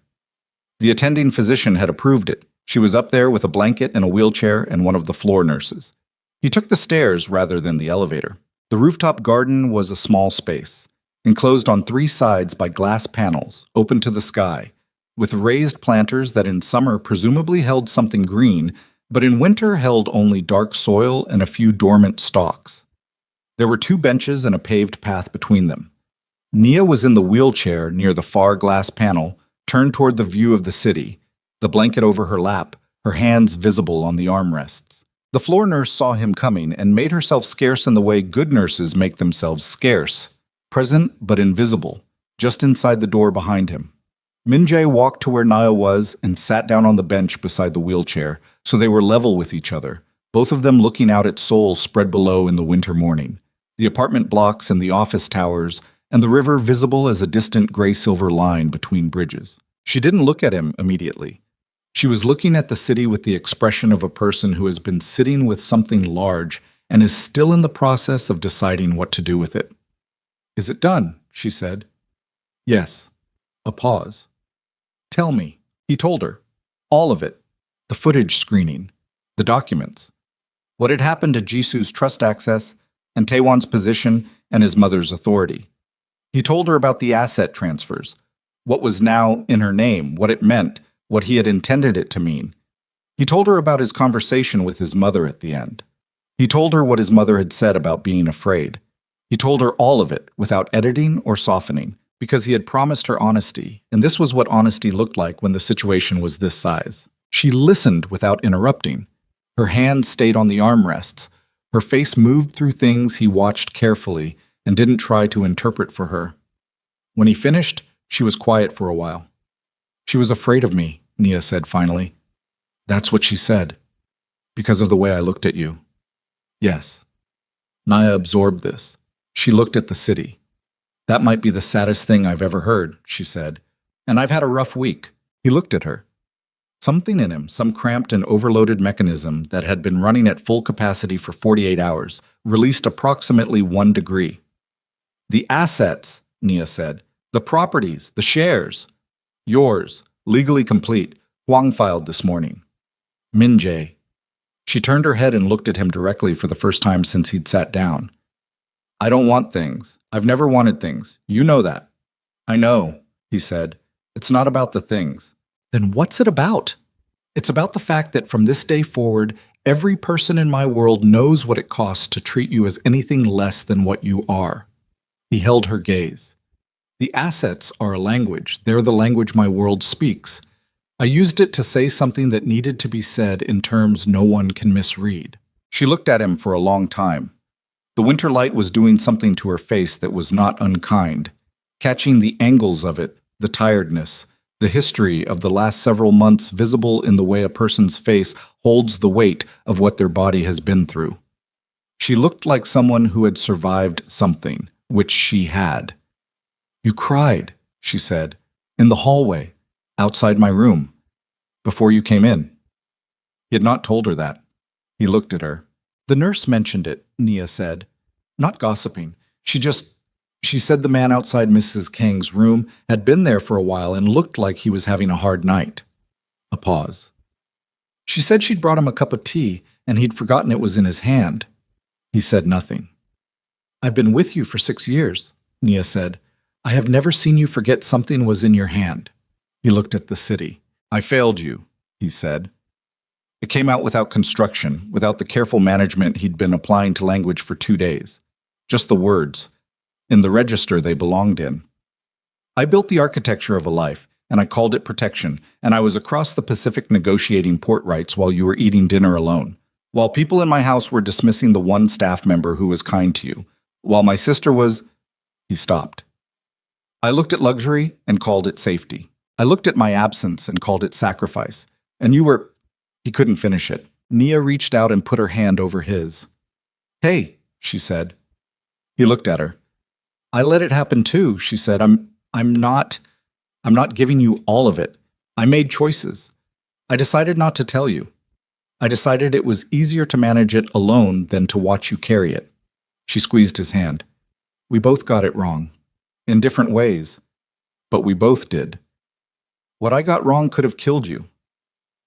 The attending physician had approved it. She was up there with a blanket and a wheelchair and one of the floor nurses. He took the stairs rather than the elevator. The rooftop garden was a small space, enclosed on 3 sides by glass panels, open to the sky, with raised planters that in summer presumably held something green, but in winter held only dark soil and a few dormant stalks. There were 2 benches and a paved path between them. Nia was in the wheelchair near the far glass panel, turned toward the view of the city, the blanket over her lap, her hands visible on the armrests. The floor nurse saw him coming and made herself scarce in the way good nurses make themselves scarce, present but invisible, just inside the door behind him. Min-jae walked to where Nia was and sat down on the bench beside the wheelchair, so they were level with each other, both of them looking out at Seoul spread below in the winter morning, the apartment blocks and the office towers, and the river visible as a distant gray-silver line between bridges. She didn't look at him immediately. She was looking at the city with the expression of a person who has been sitting with something large and is still in the process of deciding what to do with it. Is it done? She said. Yes. A pause. Tell me. He told her. All of it. The footage screening. The documents. What had happened to Jisoo's trust access, and Taewon's position, and his mother's authority. He told her about the asset transfers, what was now in her name, what it meant, what he had intended it to mean. He told her about his conversation with his mother at the end. He told her what his mother had said about being afraid. He told her all of it, without editing or softening, because he had promised her honesty, and this was what honesty looked like when the situation was this size. She listened without interrupting. Her hands stayed on the armrests. Her face moved through things he watched carefully and didn't try to interpret for her. When he finished, she was quiet for a while. She was afraid of me, Nia said finally. That's what she said. Because of the way I looked at you. Yes. Nia absorbed this. She looked at the city. That might be the saddest thing I've ever heard, she said. And I've had a rough week. He looked at her. Something in him, some cramped and overloaded mechanism that had been running at full capacity for 48 hours, released approximately 1 degree. The assets, Nia said. The properties, the shares. Yours, legally complete. Huang filed this morning. Min Jae. She turned her head and looked at him directly for the first time since he'd sat down. I don't want things. I've never wanted things. You know that. I know, he said. It's not about the things. Then what's it about? It's about the fact that from this day forward, every person in my world knows what it costs to treat you as anything less than what you are. He held her gaze. The assets are a language. They're the language my world speaks. I used it to say something that needed to be said in terms no one can misread. She looked at him for a long time. The winter light was doing something to her face that was not unkind, catching the angles of it, the tiredness, the history of the last several months visible in the way a person's face holds the weight of what their body has been through. She looked like someone who had survived something, which she had. You cried, she said, in the hallway, outside my room, before you came in. He had not told her that. He looked at her. The nurse mentioned it, Nia said. Not gossiping. She said the man outside Mrs. Kang's room had been there for a while and looked like he was having a hard night. A pause. She said she'd brought him a cup of tea and he'd forgotten it was in his hand. He said nothing. I've been with you for 6 years, Nia said. I have never seen you forget something was in your hand. He looked at the city. I failed you, he said. It came out without construction, without the careful management he'd been applying to language for 2 days. Just the words. In the register they belonged in. I built the architecture of a life, and I called it protection, and I was across the Pacific negotiating port rights while you were eating dinner alone, while people in my house were dismissing the one staff member who was kind to you, while my sister was... He stopped. I looked at luxury and called it safety. I looked at my absence and called it sacrifice. And you were... He couldn't finish it. Nia reached out and put her hand over his. Hey, she said. He looked at her. I let it happen too, she said. I'm not giving you all of it. I made choices. I decided not to tell you. I decided it was easier to manage it alone than to watch you carry it. She squeezed his hand. We both got it wrong. In different ways. But we both did. What I got wrong could have killed you.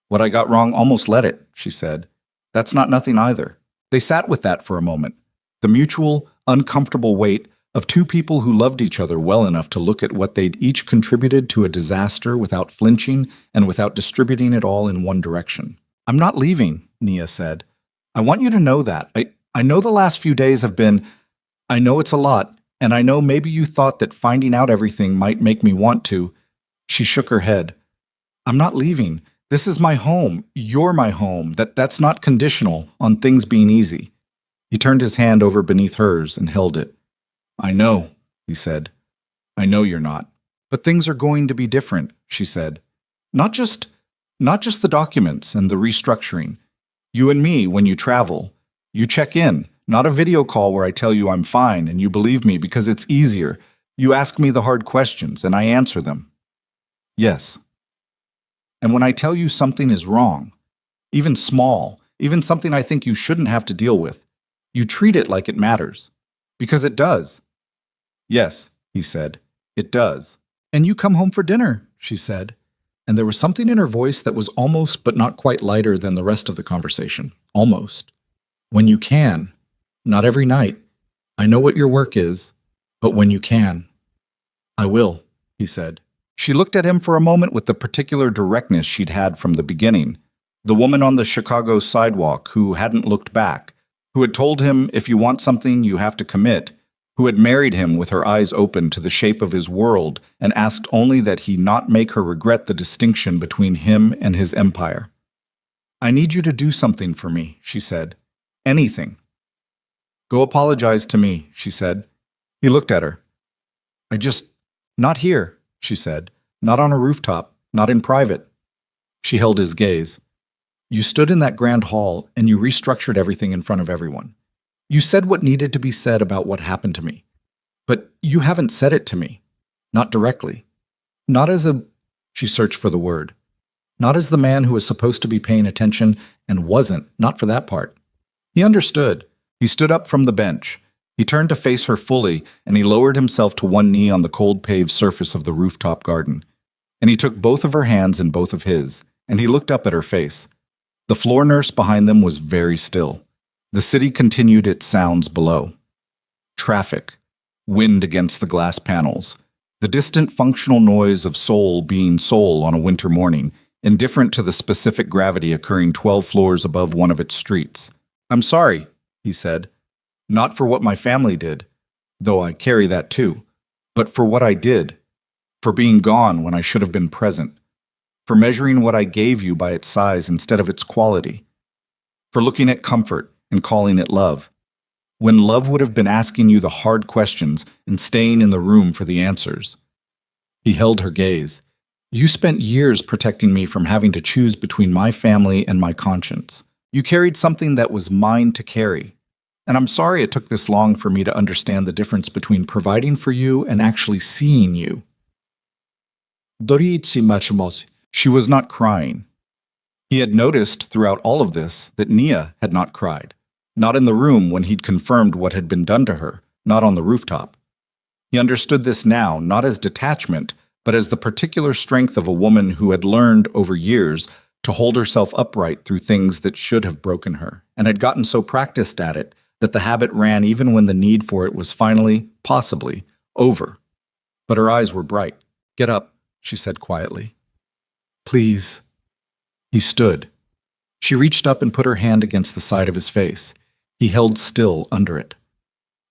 What I got wrong almost let it, she said. That's not nothing either. They sat with that for a moment. The mutual, uncomfortable weight of two people who loved each other well enough to look at what they'd each contributed to a disaster without flinching and without distributing it all in one direction. I'm not leaving, Nia said. I want you to know that. I know the last few days have been... I know it's a lot, and I know maybe you thought that finding out everything might make me want to. She shook her head. I'm not leaving. This is my home. You're my home. That's not conditional on things being easy. He turned his hand over beneath hers and held it. I know, he said. I know you're not. But things are going to be different, she said. Not just the documents and the restructuring. You and me, when you travel, you check in, not a video call where I tell you I'm fine and you believe me because it's easier. You ask me the hard questions and I answer them. Yes. And when I tell you something is wrong, even small, even something I think you shouldn't have to deal with, you treat it like it matters. Because it does. Yes, he said, it does. And you come home for dinner, she said. And there was something in her voice that was almost but not quite lighter than the rest of the conversation. Almost. When you can. Not every night. I know what your work is, but when you can. I will, he said. She looked at him for a moment with the particular directness she'd had from the beginning. The woman on the Chicago sidewalk who hadn't looked back, who had told him if you want something, you have to commit, who had married him with her eyes open to the shape of his world and asked only that he not make her regret the distinction between him and his empire. I need you to do something for me, she said. Anything. Go apologize to me, she said. He looked at her. Not here, she said. Not on a rooftop, not in private. She held his gaze. You stood in that grand hall and you restructured everything in front of everyone. You said what needed to be said about what happened to me. But you haven't said it to me. Not directly. Not as a... She searched for the word. Not as the man who was supposed to be paying attention and wasn't, not for that part. He understood. He stood up from the bench. He turned to face her fully, and he lowered himself to one knee on the cold paved surface of the rooftop garden. And he took both of her hands in both of his, and he looked up at her face. The floor nurse behind them was very still. The city continued its sounds below. Traffic, wind against the glass panels, the distant functional noise of Seoul being Seoul on a winter morning, indifferent to the specific gravity occurring 12 floors above one of its streets. "I'm sorry," he said. "Not for what my family did, though I carry that too, but for what I did, for being gone when I should have been present, for measuring what I gave you by its size instead of its quality, for looking at comfort and calling it love, when love would have been asking you the hard questions and staying in the room for the answers." He held her gaze. "You spent years protecting me from having to choose between my family and my conscience. You carried something that was mine to carry. And I'm sorry it took this long for me to understand the difference between providing for you and actually seeing you." She was not crying. He had noticed throughout all of this that Nia had not cried. Not in the room when he'd confirmed what had been done to her, not on the rooftop. He understood this now, not as detachment, but as the particular strength of a woman who had learned over years to hold herself upright through things that should have broken her, and had gotten so practiced at it that the habit ran even when the need for it was finally, possibly, over. But her eyes were bright. "Get up," she said quietly. "Please." He stood. She reached up and put her hand against the side of his face. He held still under it.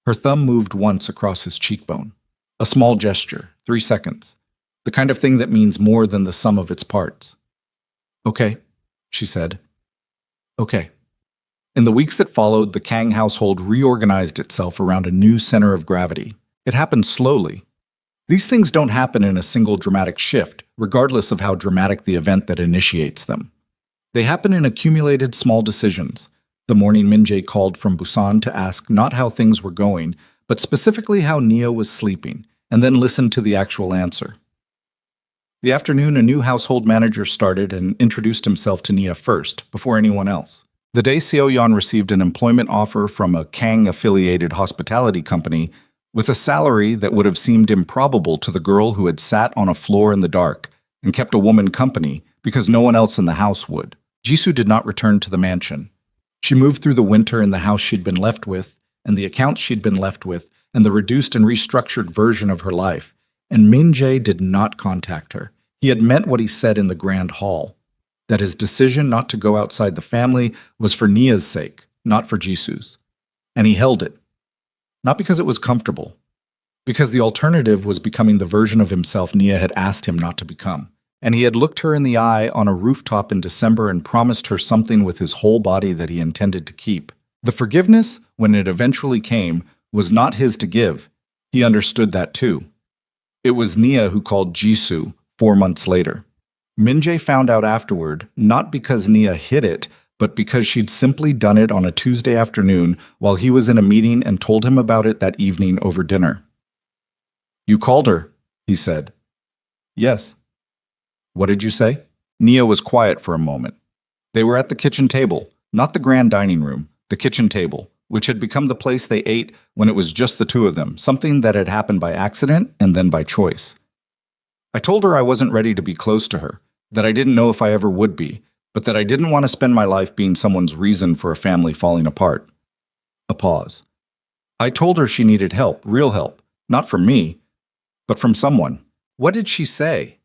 Her thumb moved once across his cheekbone. A small gesture, 3 seconds. The kind of thing that means more than the sum of its parts. "Okay," she said. "Okay." In the weeks that followed, the Kang household reorganized itself around a new center of gravity. It happened slowly. These things don't happen in a single dramatic shift, regardless of how dramatic the event that initiates them. They happen in accumulated small decisions. The morning Min-jae called from Busan to ask not how things were going, but specifically how Nia was sleeping, and then listened to the actual answer. The afternoon, a new household manager started and introduced himself to Nia first, before anyone else. The day Seo-yeon received an employment offer from a Kang-affiliated hospitality company with a salary that would have seemed improbable to the girl who had sat on a floor in the dark and kept a woman company because no one else in the house would. Jisoo did not return to the mansion. She moved through the winter in the house she'd been left with, and the accounts she'd been left with, and the reduced and restructured version of her life, and Min-jae did not contact her. He had meant what he said in the grand hall, that his decision not to go outside the family was for Nia's sake, not for Jisoo's. And he held it. Not because it was comfortable, because the alternative was becoming the version of himself Nia had asked him not to become. And he had looked her in the eye on a rooftop in December and promised her something with his whole body that he intended to keep. The forgiveness, when it eventually came, was not his to give. He understood that too. It was Nia who called Jisoo 4 months later. Min-jae found out afterward, not because Nia hid it, but because she'd simply done it on a Tuesday afternoon while he was in a meeting and told him about it that evening over dinner. "You called her," he said. "Yes." "What did you say?" Nia was quiet for a moment. They were at the kitchen table, not the grand dining room, the kitchen table, which had become the place they ate when it was just the two of them, something that had happened by accident and then by choice. "I told her I wasn't ready to be close to her, that I didn't know if I ever would be, but that I didn't want to spend my life being someone's reason for a family falling apart." A pause. "I told her she needed help, real help, not from me, but from someone." "What did she say?"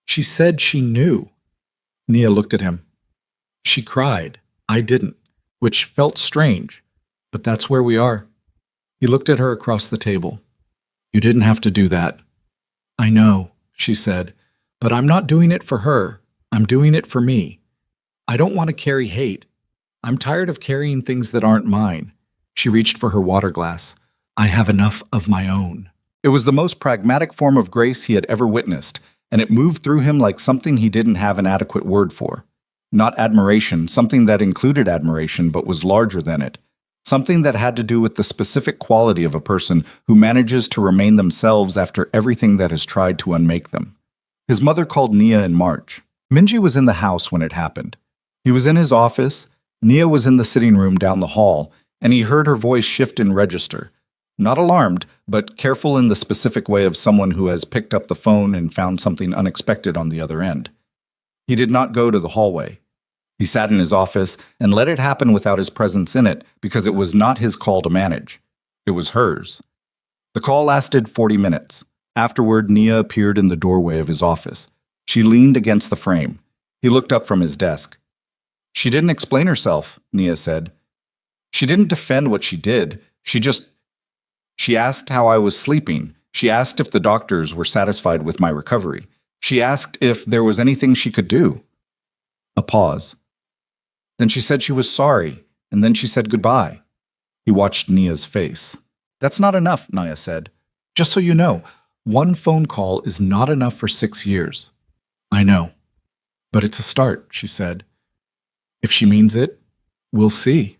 "She said she knew." Nia looked at him. "She cried. I didn't, which felt strange, but that's where we are." He looked at her across the table. "You didn't have to do that." "I know," she said, "but I'm not doing it for her. I'm doing it for me. I don't want to carry hate. I'm tired of carrying things that aren't mine." She reached for her water glass. "I have enough of my own." It was the most pragmatic form of grace he had ever witnessed, and it moved through him like something he didn't have an adequate word for. Not admiration, something that included admiration but was larger than it. Something that had to do with the specific quality of a person who manages to remain themselves after everything that has tried to unmake them. His mother called Nia in March. Min-jae was in the house when it happened. He was in his office, Nia was in the sitting room down the hall, and he heard her voice shift in register. Not alarmed, but careful in the specific way of someone who has picked up the phone and found something unexpected on the other end. He did not go to the hallway. He sat in his office and let it happen without his presence in it because it was not his call to manage. It was hers. The call lasted 40 minutes. Afterward, Nia appeared in the doorway of his office. She leaned against the frame. He looked up from his desk. She didn't explain herself, Nia said. She didn't defend what she did. She asked how I was sleeping. She asked if the doctors were satisfied with my recovery. She asked if there was anything she could do. A pause. Then she said she was sorry, and then she said goodbye. He watched Nia's face. That's not enough, Nia said. Just so you know, one phone call is not enough for 6 years. I know. But it's a start, she said. If she means it, we'll see.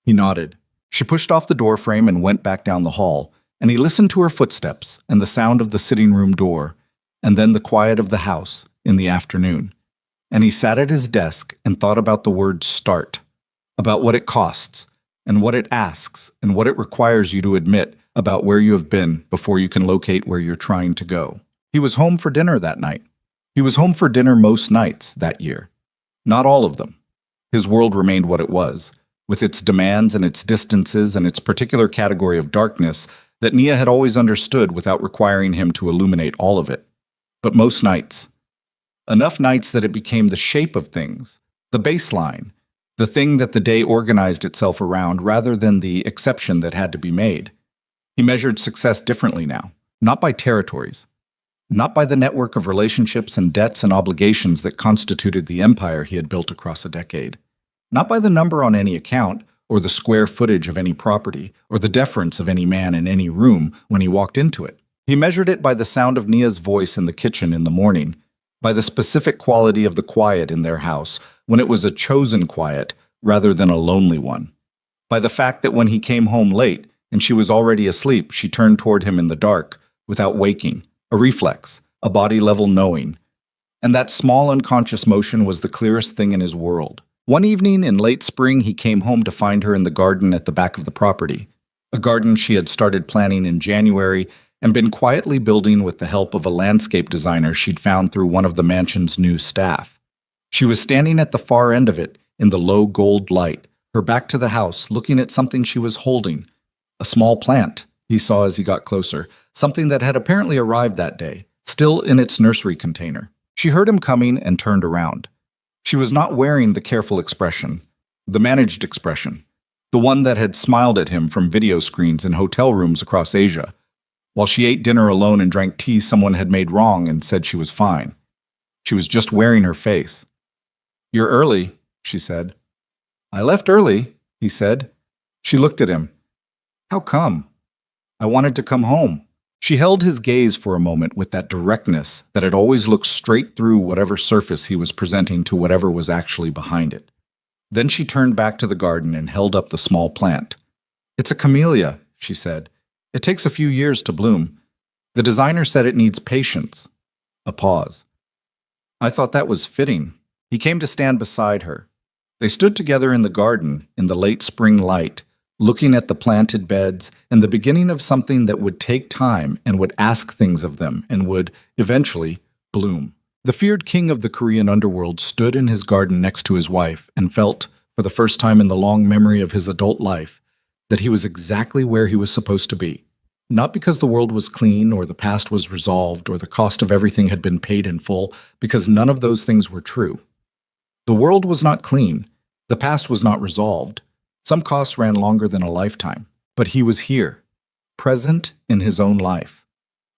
He nodded. She pushed off the doorframe and went back down the hall, and he listened to her footsteps and the sound of the sitting room door, and then the quiet of the house in the afternoon. And he sat at his desk and thought about the word start, about what it costs, and what it asks, and what it requires you to admit about where you have been before you can locate where you're trying to go. He was home for dinner that night. He was home for dinner most nights that year. Not all of them. His world remained what it was, with its demands and its distances and its particular category of darkness that Nia had always understood without requiring him to illuminate all of it. But most nights. Enough nights that it became the shape of things, the baseline, the thing that the day organized itself around rather than the exception that had to be made. He measured success differently now, not by territories, not by the network of relationships and debts and obligations that constituted the empire he had built across a decade, not by the number on any account, or the square footage of any property, or the deference of any man in any room when he walked into it. He measured it by the sound of Nia's voice in the kitchen in the morning, by the specific quality of the quiet in their house when it was a chosen quiet rather than a lonely one, by the fact that when he came home late and she was already asleep, she turned toward him in the dark without waking, a reflex, a body-level knowing. And that small unconscious motion was the clearest thing in his world. One evening in late spring, he came home to find her in the garden at the back of the property, a garden she had started planning in January and been quietly building with the help of a landscape designer she'd found through one of the mansion's new staff. She was standing at the far end of it, in the low gold light, her back to the house, looking at something she was holding. A small plant, he saw as he got closer, something that had apparently arrived that day, still in its nursery container. She heard him coming and turned around. She was not wearing the careful expression, the managed expression, the one that had smiled at him from video screens in hotel rooms across Asia. While she ate dinner alone and drank tea someone had made wrong and said she was fine. She was just wearing her face. You're early, she said. I left early, he said. She looked at him. How come? I wanted to come home. She held his gaze for a moment with that directness that had always looked straight through whatever surface he was presenting to whatever was actually behind it. Then she turned back to the garden and held up the small plant. It's a camellia, she said. It takes a few years to bloom. The designer said it needs patience. A pause. I thought that was fitting. He came to stand beside her. They stood together in the garden in the late spring light, looking at the planted beds and the beginning of something that would take time and would ask things of them and would, eventually, bloom. The feared king of the Korean underworld stood in his garden next to his wife and felt, for the first time in the long memory of his adult life, that he was exactly where he was supposed to be. Not because the world was clean or the past was resolved or the cost of everything had been paid in full, because none of those things were true. The world was not clean. The past was not resolved. Some costs ran longer than a lifetime. But he was here, present in his own life,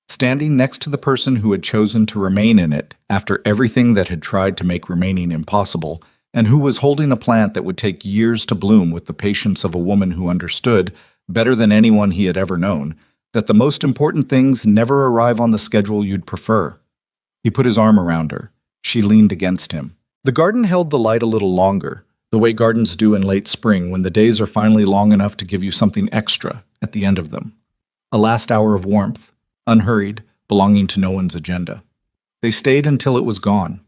standing next to the person who had chosen to remain in it after everything that had tried to make remaining impossible, and who was holding a plant that would take years to bloom with the patience of a woman who understood, better than anyone he had ever known, that the most important things never arrive on the schedule you'd prefer. He put his arm around her. She leaned against him. The garden held the light a little longer, the way gardens do in late spring when the days are finally long enough to give you something extra at the end of them. A last hour of warmth, unhurried, belonging to no one's agenda. They stayed until it was gone.